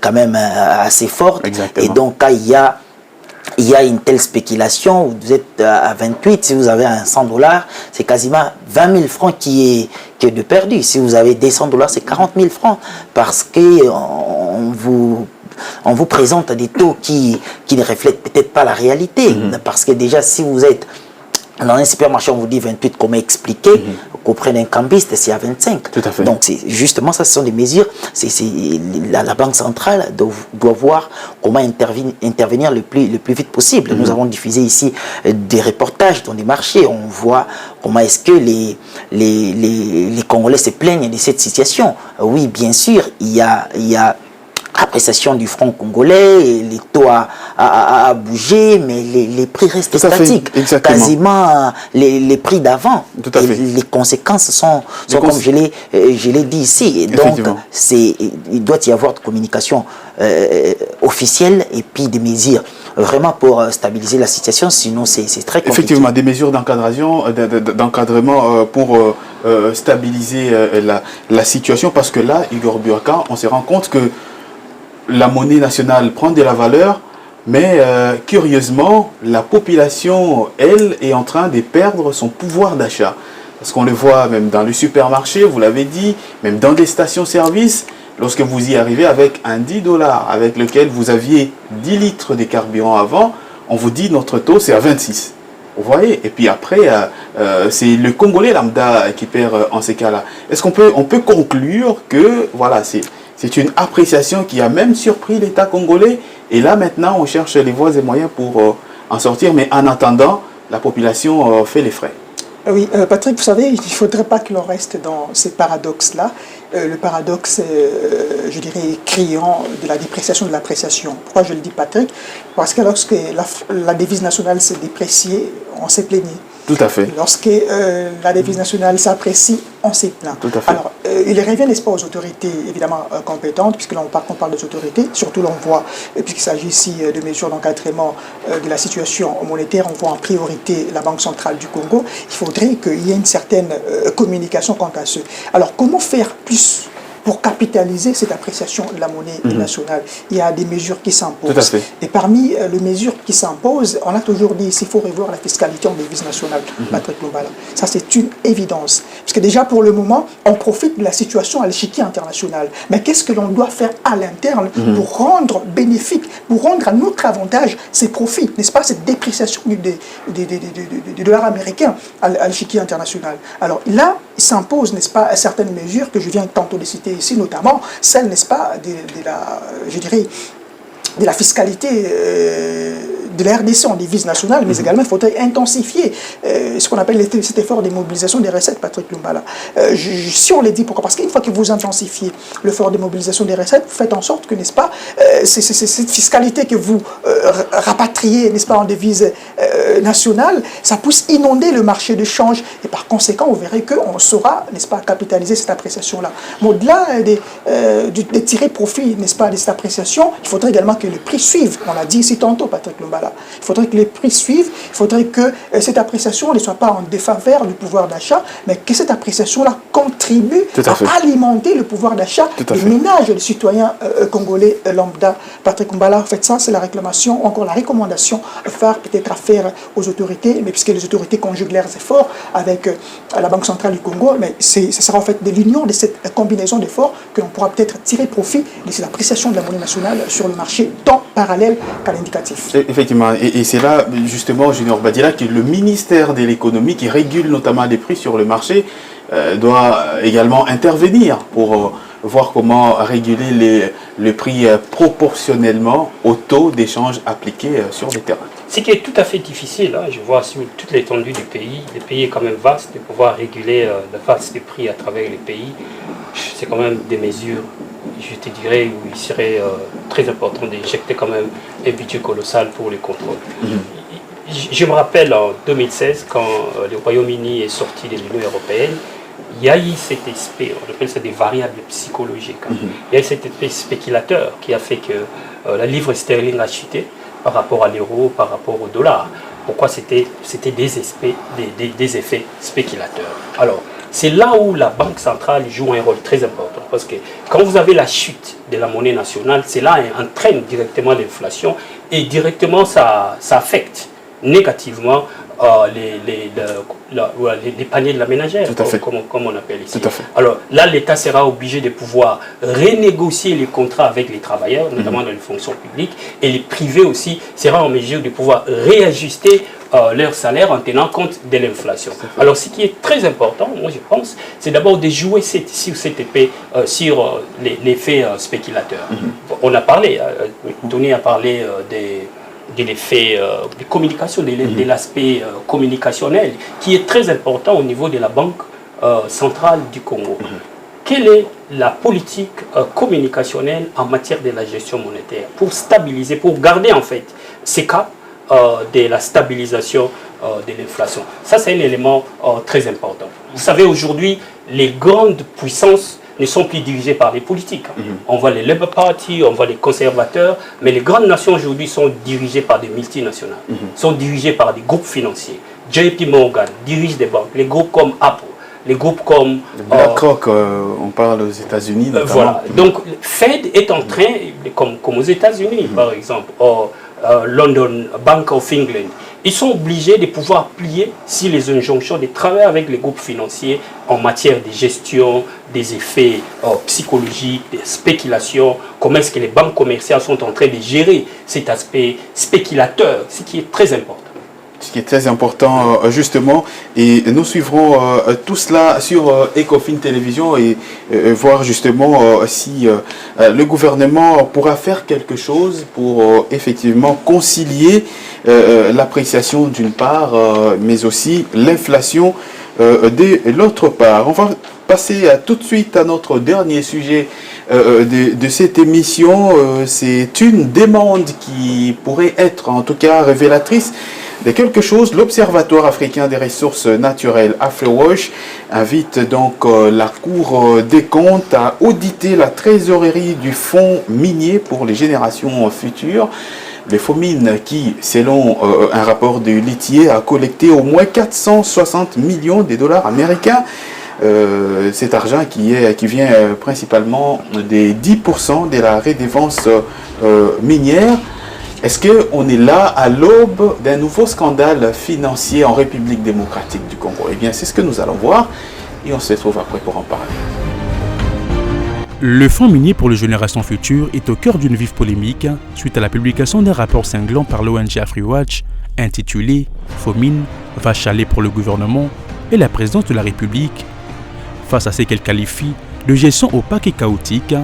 quand même assez forte. Exactement. Et donc, quand il y a une telle spéculation, vous êtes à 28, si vous avez un $100, c'est quasiment 20 000 francs qui est de perdu. Si vous avez des $100, c'est 40 000 francs. Parce qu'on vous présente des taux qui ne reflètent peut-être pas la réalité. Parce que déjà, si vous êtes dans un supermarché, on vous dit 28, comment expliquer qu'on prenne un cambiste, c'est à 25. Tout à fait. Donc, justement, ça, ce sont des mesures. La Banque centrale doit voir comment intervenir le plus vite possible. Nous avons diffusé ici des reportages dans des marchés. On voit comment est-ce que les Congolais se plaignent de cette situation. Oui, bien sûr, il y a appréciation du franc congolais, les taux a bougé, mais les prix restent statiques. Quasiment les prix d'avant. Les conséquences sont comme je l'ai dit ici. Et donc, il doit y avoir de communication officielle et puis des mesures vraiment pour stabiliser la situation, sinon c'est très compliqué. Effectivement, des mesures d'encadrement pour stabiliser la situation, parce que là, Igor Buaka, on se rend compte que la monnaie nationale prend de la valeur, mais curieusement, la population, elle, est en train de perdre son pouvoir d'achat. Parce qu'on le voit même dans le supermarché, vous l'avez dit, même dans des stations-service, lorsque vous y arrivez avec un $10 avec lequel vous aviez 10 litres de carburant avant, on vous dit notre taux c'est à 26. Vous voyez? Et puis après, c'est le Congolais lambda qui perd en ces cas-là. Est-ce qu'on peut conclure que voilà, c'est une appréciation qui a même surpris l'État congolais, et là maintenant on cherche les voies et moyens pour en sortir, mais en attendant, la population fait les frais. Oui, Patrick, vous savez, il ne faudrait pas que l'on reste dans ces paradoxes-là. Le paradoxe, je dirais, criant de la dépréciation de l'appréciation. Pourquoi je le dis, Patrick? Parce que lorsque la devise nationale s'est dépréciée, on s'est plaigné. Tout à fait. Lorsque la devise nationale s'apprécie, on s'est plaint. Tout à fait. Alors, il revient, n'est-ce pas, aux autorités évidemment compétentes, puisque là on parle des autorités, surtout là on voit, puisqu'il s'agit ici de mesures d'encadrement de la situation monétaire, on voit en priorité la Banque centrale du Congo. Il faudrait qu'il y ait une certaine communication quant à ce. Alors, comment faire plus pour capitaliser cette appréciation de la monnaie nationale. Il y a des mesures qui s'imposent. Tout à fait. Et parmi les mesures qui s'imposent, on a toujours dit qu'il faut revoir la fiscalité en devise nationale, Patrick Lumbala. Ça, c'est une évidence. Parce que déjà, pour le moment, on profite de la situation à l'échiquier international. Mais qu'est-ce que l'on doit faire à l'interne pour rendre bénéfique, pour rendre à notre avantage ces profits, n'est-ce pas, cette dépréciation du dollar américain à l'échiquier international. Alors là, il s'impose, n'est-ce pas, certaines mesures que je viens tantôt de citer ici, notamment celle, n'est-ce pas, de la fiscalité de la RDC en devise nationale, mais également il faudrait intensifier ce qu'on appelle cet effort de mobilisation des recettes, Patrick Lumbala. Si on les dit, pourquoi? Parce qu'une fois que vous intensifiez l'effort de mobilisation des recettes, vous faites en sorte que, n'est-ce pas, cette fiscalité que vous rapatriez, n'est-ce pas, en devise nationale, ça pousse inonder le marché de change, et par conséquent, vous verrez qu'on saura, n'est-ce pas, capitaliser cette appréciation-là. Mais au-delà de tirer profit, n'est-ce pas, de cette appréciation, il faudrait également que le prix suive. On l'a dit ici tantôt, Patrick Lumbala. Il faudrait que les prix suivent, il faudrait que cette appréciation ne soit pas en défaveur du pouvoir d'achat, mais que cette appréciation-là contribue à alimenter le pouvoir d'achat des ménages des citoyens congolais lambda. Patrick Lumbala, en fait, ça, c'est la réclamation, encore la recommandation phare peut-être à faire aux autorités, mais puisque les autorités conjuguent leurs efforts avec la Banque centrale du Congo, mais ce sera en fait de l'union de cette combinaison d'efforts que l'on pourra peut-être tirer profit de cette appréciation de la monnaie nationale sur le marché, tant parallèle qu'à l'indicatif. Effectivement, et c'est là justement, Junior Badila, que le ministère de l'économie qui régule notamment les prix sur le marché doit également intervenir pour voir comment réguler les prix proportionnellement au taux d'échange appliqué sur les terrains. Ce qui est tout à fait difficile, hein, je vois sur toute l'étendue du pays, le pays est quand même vaste, de pouvoir réguler la masse des prix à travers les pays, c'est quand même des mesures, je te dirais, où il serait très important d'injecter quand même un budget colossal pour les contrôles. Je me rappelle en 2016, quand le Royaume-Uni est sorti de l'Union européenne, il y a eu cet aspect, on appelle ça des variables psychologiques. Il y a eu cet effet spéculateur qui a fait que la livre sterling a chuté par rapport à l'euro, par rapport au dollar. Pourquoi? C'était des effets spéculateurs. Alors, c'est là où la Banque centrale joue un rôle très important. Parce que quand vous avez la chute de la monnaie nationale, c'est là qu'elle entraîne directement l'inflation et directement ça affecte négativement les paniers de la ménagère, comme on appelle ici. Alors là, l'État sera obligé de pouvoir renégocier les contrats avec les travailleurs, notamment dans les fonctions publiques, et les privés aussi seront en mesure de pouvoir réajuster leur salaire en tenant compte de l'inflation. Alors ce qui est très important, moi je pense, c'est d'abord de jouer sur cette épée, sur l'effet spéculateur. On a parlé, Tony a parlé de l'effet de communication, de l'aspect communicationnel, qui est très important au niveau de la Banque centrale du Congo. Quelle est la politique communicationnelle en matière de la gestion monétaire pour stabiliser, pour garder en fait ces cas de la stabilisation de l'inflation? Ça, c'est un élément très important. Vous savez, aujourd'hui, les grandes puissances ne sont plus dirigées par les politiques. On voit les Labour Party, on voit les conservateurs, mais les grandes nations aujourd'hui sont dirigées par des multinationales, sont dirigées par des groupes financiers. JP Morgan dirige des banques, les groupes comme Apple, les groupes comme BlackRock, on parle aux États-Unis notamment. Voilà. Donc, Fed est en train, comme aux États-Unis par exemple, London, Bank of England, ils sont obligés de pouvoir plier sur les injonctions de travailler avec les groupes financiers en matière de gestion, des effets psychologiques, des spéculations, comment est-ce que les banques commerciales sont en train de gérer cet aspect spéculateur, ce qui est très important. Ce qui est très important justement, et nous suivrons tout cela sur Ecofin Télévision et voir justement si le gouvernement pourra faire quelque chose pour effectivement concilier l'appréciation d'une part, mais aussi l'inflation de l'autre part. On va passer tout de suite à notre dernier sujet de cette émission. C'est une demande qui pourrait être en tout cas révélatrice de quelque chose. L'Observatoire africain des ressources naturelles, AfriWatch, invite donc la Cour des comptes à auditer la trésorerie du fonds minier pour les générations futures. Les Fomines qui, selon un rapport de Litier, a collecté au moins 460 millions de dollars américains cet argent qui vient principalement des 10% de la redevance minière. Est-ce qu'on est là à l'aube d'un nouveau scandale financier en République démocratique du Congo? Eh bien, c'est ce que nous allons voir et on se retrouve après pour en parler. Le fonds minier pour les générations futures est au cœur d'une vive polémique suite à la publication d'un rapport cinglant par l'ONG AfriWatch intitulé « Fomine va chialer pour le gouvernement et la présidence de la République ». Face à ce qu'elle qualifie de gestion opaque et chaotique,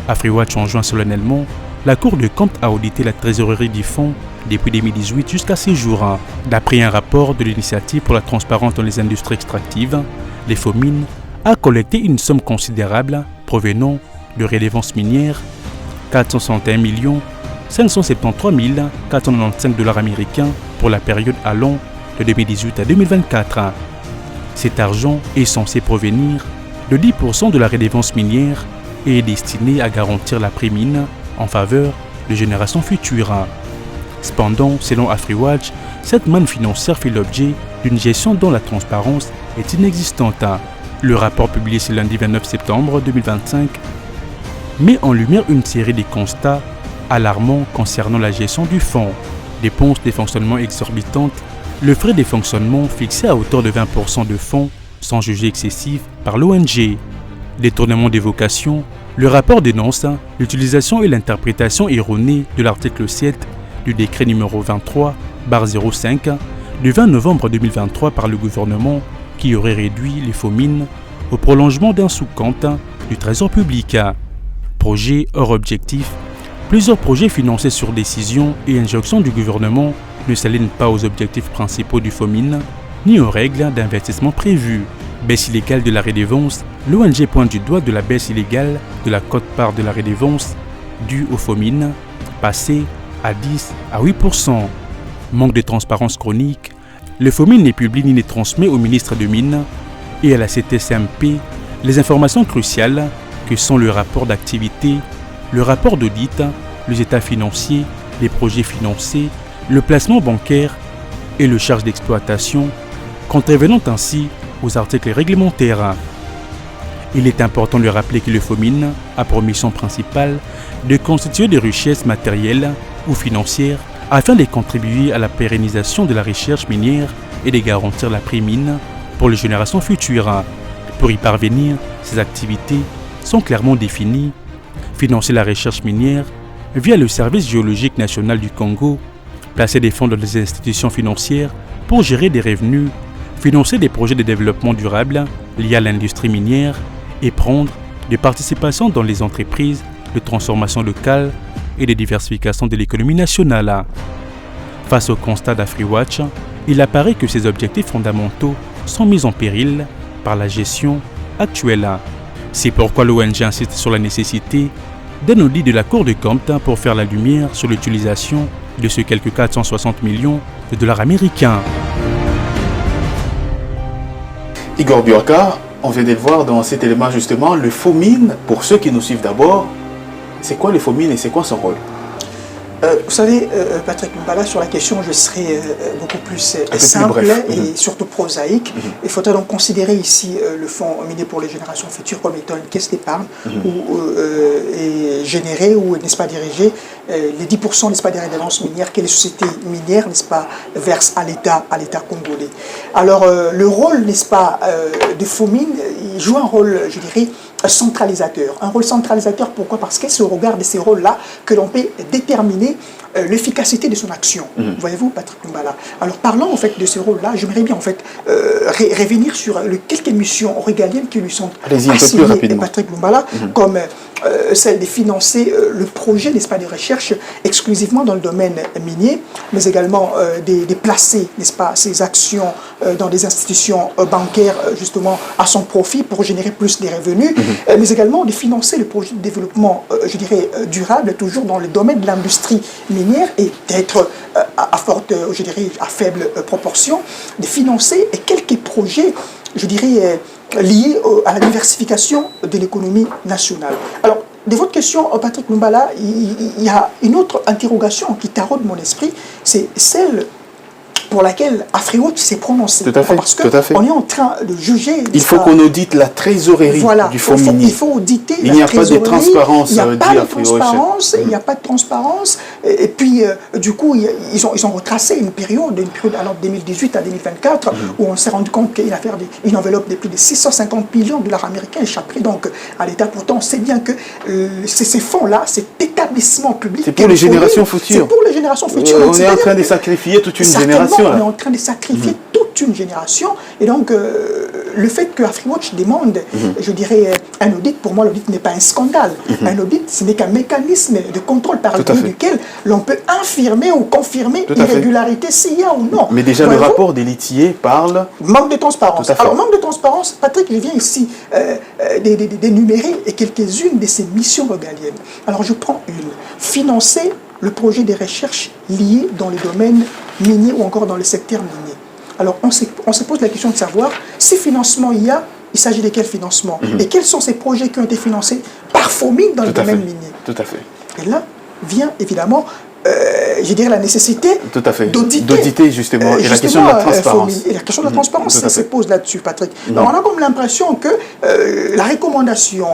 AfriWatch enjoint solennellement la Cour de compte a audité la trésorerie du fonds depuis 2018 jusqu'à ces jours. D'après un rapport de l'initiative pour la transparence dans les industries extractives, les Fomines a collecté une somme considérable provenant de redevances minières, 461 573 495 $ américains pour la période allant de 2018 à 2024. Cet argent est censé provenir de 10% de la redevance minière et est destiné à garantir la prémine en faveur de générations futures. Cependant, selon AfriWatch, cette manne financière fait l'objet d'une gestion dont la transparence est inexistante. Le rapport publié ce lundi 29 septembre 2025 met en lumière une série de constats alarmants concernant la gestion du fonds. Dépenses de fonctionnement exorbitantes, le frais de fonctionnement fixé à hauteur de 20% de fonds sans juger excessif par l'ONG. Détournement des vocations, le rapport dénonce l'utilisation et l'interprétation erronée de l'article 7 du décret numéro 23/05 du 20 novembre 2023 par le gouvernement qui aurait réduit les Fomines au prolongement d'un sous-compte du Trésor public. Projet hors objectif, plusieurs projets financés sur décision et injonction du gouvernement ne s'alignent pas aux objectifs principaux du Fomine ni aux règles d'investissement prévues. Baisse illégale de la redevance, l'ONG pointe du doigt de la baisse illégale de la quote-part de la redevance due aux Fomines, passée à 10 à 8%. Manque de transparence chronique, le Fomine ne publie ni ne transmet au ministre de Mines et à la CTCMP les informations cruciales que sont le rapport d'activité, le rapport d'audit, les états financiers, les projets financés, le placement bancaire et le charge d'exploitation, contrevenant ainsi aux articles réglementaires. Il est important de rappeler que le Fomine a pour mission principale de constituer des richesses matérielles ou financières afin de contribuer à la pérennisation de la recherche minière et de garantir la prémine pour les générations futures. Pour y parvenir, ces activités sont clairement définies. Financer la recherche minière via le Service géologique national du Congo, placer des fonds dans des institutions financières pour gérer des revenus, financer des projets de développement durable liés à l'industrie minière et prendre des participations dans les entreprises de transformation locale et de diversification de l'économie nationale. Face au constat d'AfriWatch, il apparaît que ces objectifs fondamentaux sont mis en péril par la gestion actuelle. C'est pourquoi l'ONG insiste sur la nécessité d'un audit de la Cour des comptes pour faire la lumière sur l'utilisation de ce quelques 460 millions de dollars américains. Igor Biorka, on vient de le voir dans cet élément justement, le Fomine, pour ceux qui nous suivent d'abord, c'est quoi le Fomine et c'est quoi son rôle? Vous savez, Patrick Mbala, sur la question, je serai beaucoup plus simple et surtout prosaïque. Il faudrait donc considérer ici le fonds minier pour les générations futures comme étant une caisse d'épargne où est générée ou n'est-ce pas dirigée les 10% n'est-ce pas des redevances minières que les sociétés minières n'est-ce pas versent à l'État congolais. Alors le rôle n'est-ce pas de Fomine, il joue un rôle, je dirais, centralisateur. Un rôle centralisateur, pourquoi? Parce que c'est au regard de ces rôles-là que l'on peut déterminer l'efficacité de son action. Voyez-vous, Patrick Mbala. Alors, parlant en fait de ces rôles-là, j'aimerais bien en fait revenir sur quelques missions régaliennes qui lui sont assignées, Patrick Mbala, comme celle de financer le projet, n'est-ce pas, de recherche exclusivement dans le domaine minier, mais également de placer, n'est-ce pas, ses actions dans des institutions bancaires, justement, à son profit pour générer plus de revenus, mais également de financer le projet de développement, je dirais, durable, toujours dans le domaine de l'industrie minière et d'être à forte, je dirais, à faible proportion, de financer quelques projets, je dirais, liés à la diversification de l'économie nationale. Alors, de votre question, Patrick Mbala, il y a une autre interrogation qui taraude mon esprit, c'est celle pour laquelle AfriWatch s'est prononcé. Tout à fait. Parce qu'on est en train de juger. Il faut qu'on audite la trésorerie du fonds minier. Il faut auditer il n'y a pas de transparence. Il n'y a pas de transparence. Il n'y a pas de transparence. Et puis, du coup, ils ont retracé une période alors 2018 à 2024, où on s'est rendu compte qu'une enveloppe de plus de 650 millions de dollars américains échapperait donc à l'État. Pourtant, on sait bien que ces fonds-là, cet établissement public... C'est pour les générations futures. C'est pour les générations futures. On est en train de sacrifier toute une génération. On est en train de sacrifier toute une génération. Et donc, le fait que AfriWatch demande, je dirais, un audit, pour moi, l'audit n'est pas un scandale. Un audit, ce n'est qu'un mécanisme de contrôle par le biais duquel l'on peut infirmer ou confirmer l'irrégularité s'il y a ou non. Mais déjà, le rapport des litiers parle... Manque de transparence. Alors, manque de transparence, Patrick, il vient ici d'énumérer quelques-unes de ses missions régaliennes. Alors, je prends une. Financer le projet de recherche lié dans le domaine minier ou encore dans le secteur minier. Alors, on se pose la question de savoir si financement il y a, il s'agit de quel financement et quels sont ces projets qui ont été financés par FOMIN dans le domaine minier. Tout à fait. Et là vient évidemment, je dirais, la nécessité d'auditer justement, et la question de la transparence. Et la question de la transparence se pose là-dessus, Patrick. Donc, on a comme l'impression que la recommandation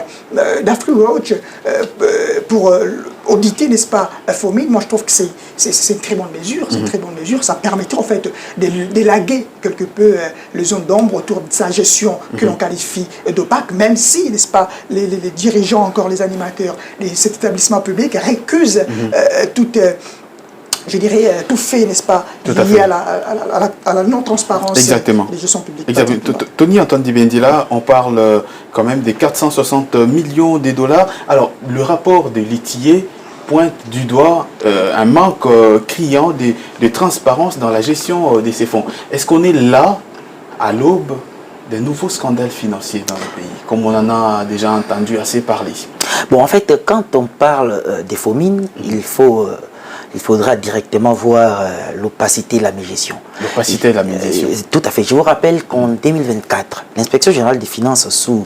d'AfriWatch pour auditer, n'est-ce pas, FOMIN, moi je trouve que c'est une très bonne mesure. C'est une très bonne mesure. Ça permettrait en fait d'élaguer quelque peu les zones d'ombre autour de sa gestion que l'on qualifie d'opaque, même si, n'est-ce pas, les dirigeants, encore les animateurs de cet établissement public récusent toute... je dirais, tout fait, n'est-ce pas, lié à la non-transparence des gestions publiques. Exactement. Tony Antoine Dibendila, on parle quand même des 460 millions de dollars. Alors, le rapport des litiers pointe du doigt un manque criant de transparence dans la gestion de ces fonds. Est-ce qu'on est là, à l'aube de nouveaux scandales financiers dans le pays, comme on en a déjà entendu assez parler? Bon, en fait, quand on parle des FOMIN, il faudra directement voir l'opacité de la mégestion. L'opacité de la mégestion. Tout à fait. Je vous rappelle qu'en 2024, l'inspection générale des finances sous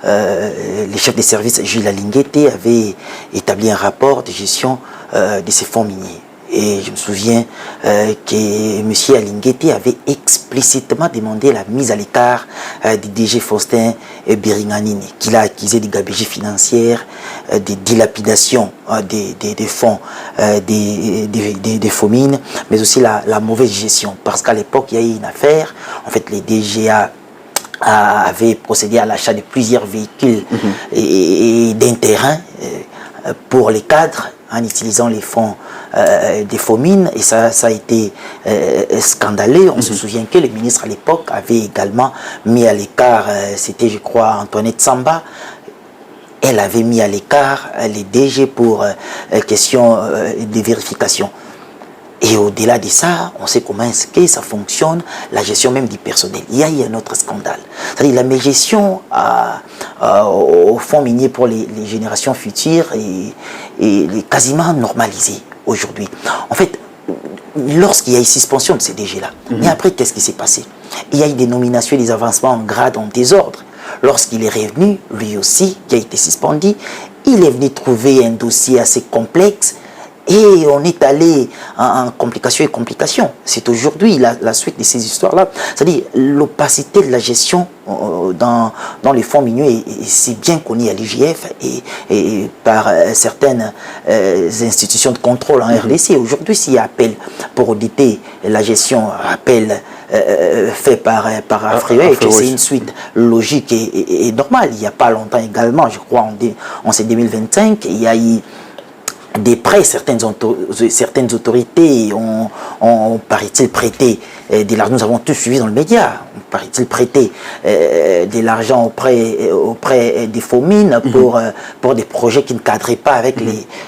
les chefs des services Gilles Alinguete avait établi un rapport de gestion de ces fonds miniers. Et je me souviens que M. Alinguete avait explicitement demandé la mise à l'écart du DG Faustin Biringanini, qu'il a accusé de gabegie financière, des dilapidations des fonds des FOMIN, mais aussi la mauvaise gestion. Parce qu'à l'époque, il y a eu une affaire, en fait, les DGA avaient procédé à l'achat de plusieurs véhicules et d'un terrain pour les cadres, en utilisant les fonds des FOMIN, et ça a été scandaleux. On se souvient que le ministre à l'époque avait également mis à l'écart, c'était je crois Antoinette Samba, elle avait mis à l'écart les DG pour question de vérification. Et au-delà de ça, on sait comment est-ce que ça fonctionne, la gestion même du personnel. Il y a eu un autre scandale. C'est-à-dire la mégestion au fonds minier pour les générations futures est quasiment normalisée aujourd'hui. En fait, lorsqu'il y a eu suspension de ces DG-là, mais après, qu'est-ce qui s'est passé? Il y a eu des nominations et des avancements en grade en désordre. Lorsqu'il est revenu, lui aussi, qui a été suspendu, il est venu trouver un dossier assez complexe. Et on est allé en complications et complications. C'est aujourd'hui la suite de ces histoires-là. C'est-à-dire l'opacité de la gestion dans les fonds miniers, c'est bien connu à l'IGF et par certaines institutions de contrôle en RDC. Aujourd'hui, s'il y a appel pour auditer la gestion, appel fait par AfriWatch, c'est une suite logique et normale. Il n'y a pas longtemps également, je crois en 2025, il y a eu des prêts, certaines autorités ont paraît-il prêté de l'argent. Nous avons tous suivi dans le média. Paraît-il prêté de l'argent auprès des FOMIN pour des projets qui ne cadraient pas avec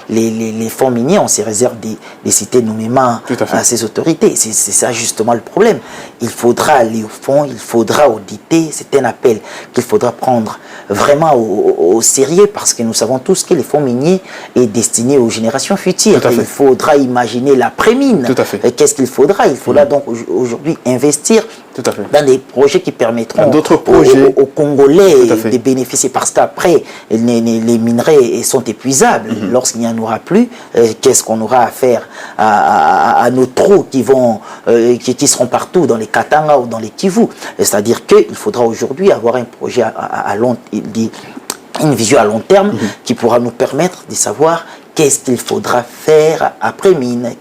les fonds miniers. On se réserve de citer nommément à ces autorités. C'est ça justement le problème. Il faudra aller au fond, il faudra auditer. C'est un appel qu'il faudra prendre vraiment au sérieux, parce que nous savons tous que les fonds miniers est destiné aux générations futures. Il faudra imaginer l'après-mine. Qu'est-ce qu'il faudra? Il faudra donc aujourd'hui aujourd'hui investir Tout à fait. dans des projets qui permettront d'autres projets aux Congolais de bénéficier. Parce qu'après, les minerais sont épuisables. Lorsqu'il n'y en aura plus, qu'est-ce qu'on aura à faire à nos trous qui seront partout dans les Katanga ou dans les Kivu? C'est-à-dire qu'il faudra aujourd'hui avoir un projet une vision à long terme qui pourra nous permettre de savoir qu'est-ce qu'il faudra faire après mine.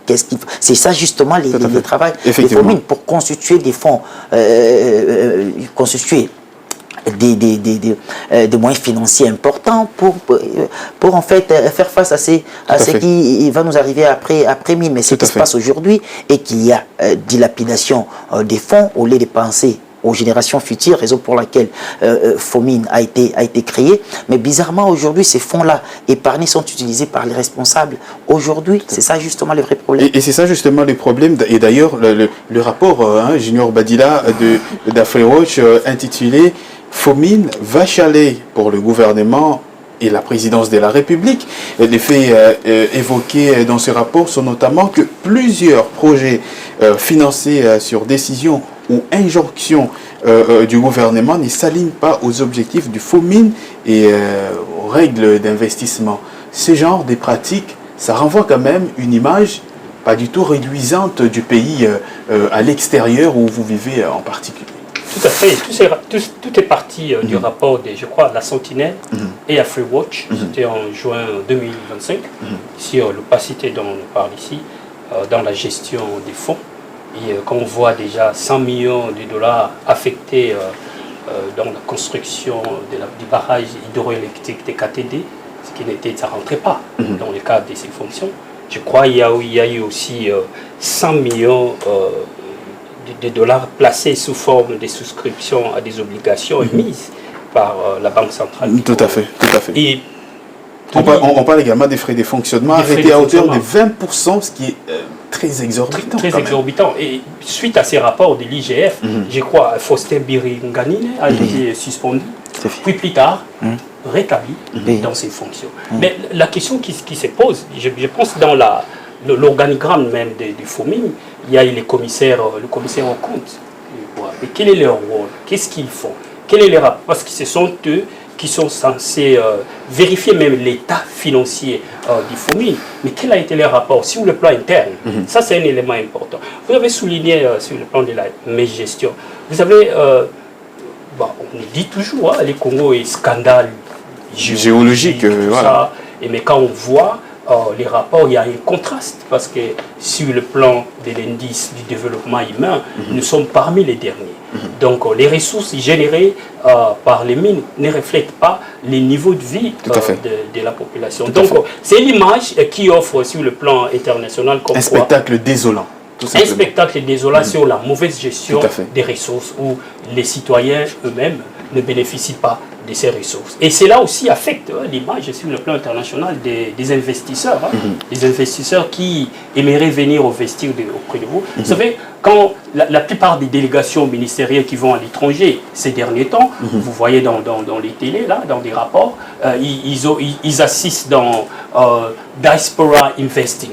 C'est ça justement le travail des mines pour constituer des fonds, constituer des moyens financiers importants pour en fait faire face à ce qui va nous arriver après mine. Mais ce qui se passe aujourd'hui et qu'il y a dilapidation des fonds au lieu de penser aux générations futures, raison pour laquelle Fomine a été créé. Mais bizarrement, aujourd'hui, ces fonds-là épargnés sont utilisés par les responsables. Aujourd'hui, c'est ça justement le vrai problème. Et c'est ça justement le problème. Et d'ailleurs, le rapport Junior Badila d'Afriwatch intitulé « Fomine va chialer pour le gouvernement » et la présidence de la République. Les faits évoqués dans ce rapport sont notamment que plusieurs projets financés sur décision ou injonction du gouvernement ne s'alignent pas aux objectifs du Fomine et aux règles d'investissement. Ce genre de pratiques, ça renvoie quand même une image pas du tout réduisante du pays à l'extérieur où vous vivez en particulier. Tout à fait. Tout est parti du rapport de, je crois, la Sentinelle et Afriwatch. C'était en juin 2025, sur l'opacité dont on parle ici, dans la gestion des fonds. Et quand on voit déjà 100 millions de dollars affectés dans la construction du barrage hydroélectrique des KTD, ce qui n'était, ça ne rentrait pas dans le cadre de ces fonctions. Je crois qu'il y a eu aussi 100 millions de dollars placés sous forme de souscription à des obligations émises par la Banque centrale. Tout à fait, tout à fait. Et on parle également des frais de fonctionnement arrêtés à hauteur de 20%, ce qui est très exorbitant. Très exorbitant. Et suite à ces rapports de l'IGF, je crois Faustin Biringanine a été suspendu, puis plus tard rétabli dans ses fonctions. Mais la question qui se pose, je pense dans l'organigramme même du Fomine, il y a le commissaire aux comptes. Et quel est leur rôle? Qu'est-ce qu'ils font? Quel est leur rapport? Parce que ce sont eux qui sont censés vérifier même l'état financier du Fomine. Mais quel a été leur rapport sur le plan interne? Ça, c'est un élément important. Vous avez souligné sur le plan de la gestion. Vous avez, on dit toujours, les Congo est scandale géologique, voilà. Et mais quand on voit les rapports, il y a un contraste parce que sur le plan de l'indice du développement humain, nous sommes parmi les derniers. Donc les ressources générées par les mines ne reflètent pas les niveaux de vie de la population. Donc c'est l'image qui offre sur le plan international comme un spectacle désolant. Un spectacle désolant sur la mauvaise gestion des ressources où les citoyens eux-mêmes ne bénéficient pas de ces ressources. Et cela aussi affecte l'image sur le plan international des investisseurs. Les investisseurs qui aimeraient venir investir auprès de vous. Vous savez, quand la plupart des délégations ministérielles qui vont à l'étranger ces derniers temps, vous voyez dans les télés, là, dans des rapports, ils assistent dans Diaspora Investing,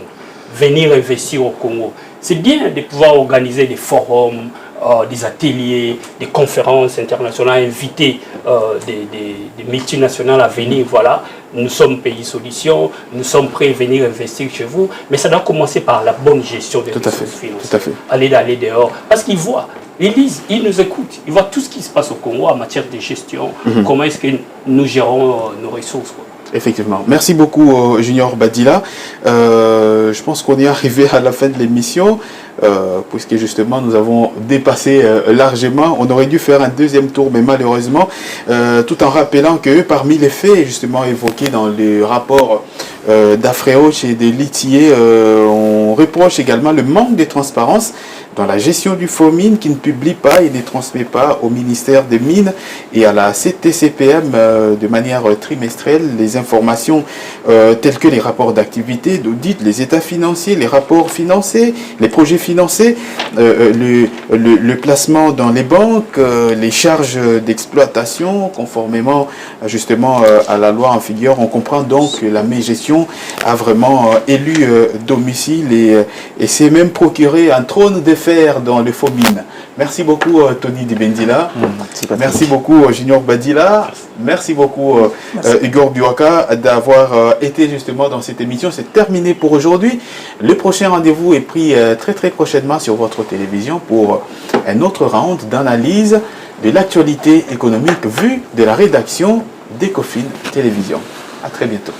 venir investir au Congo. C'est bien de pouvoir organiser des forums, des ateliers, des conférences internationales, inviter des multinationales à venir. Voilà, nous sommes Pays Solutions, nous sommes prêts à venir investir chez vous, mais ça doit commencer par la bonne gestion des ressources financières. Aller dehors, parce qu'ils voient, ils lisent, ils nous écoutent, ils voient tout ce qui se passe au Congo en matière de gestion, comment est-ce que nous gérons nos ressources. Effectivement. Merci beaucoup, Junior Badila. Je pense qu'on est arrivé à la fin de l'émission, puisque justement nous avons dépassé largement. On aurait dû faire un deuxième tour, mais malheureusement, tout en rappelant que parmi les faits justement évoqués dans les rapports d'Afriwatch et de l'ITIE, on reproche également le manque de transparence dans la gestion du Fomine qui ne publie pas et ne transmet pas au ministère des Mines et à la CTCPM de manière trimestrielle les informations telles que les rapports d'activité, d'audit, les états financiers, les rapports financés, les projets financés, le placement dans les banques, les charges d'exploitation conformément justement à la loi en vigueur. On comprend donc que la mégestion a vraiment élu domicile et s'est même procuré un trône de faire dans le FOBIN. Merci beaucoup Tony Dibendila. Merci beaucoup Junior Badila. Merci beaucoup Igor Biwaka d'avoir été justement dans cette émission. C'est terminé pour aujourd'hui. Le prochain rendez-vous est pris très prochainement sur votre télévision pour un autre round d'analyse de l'actualité économique vue de la rédaction d'Ecofin Télévision. À très bientôt.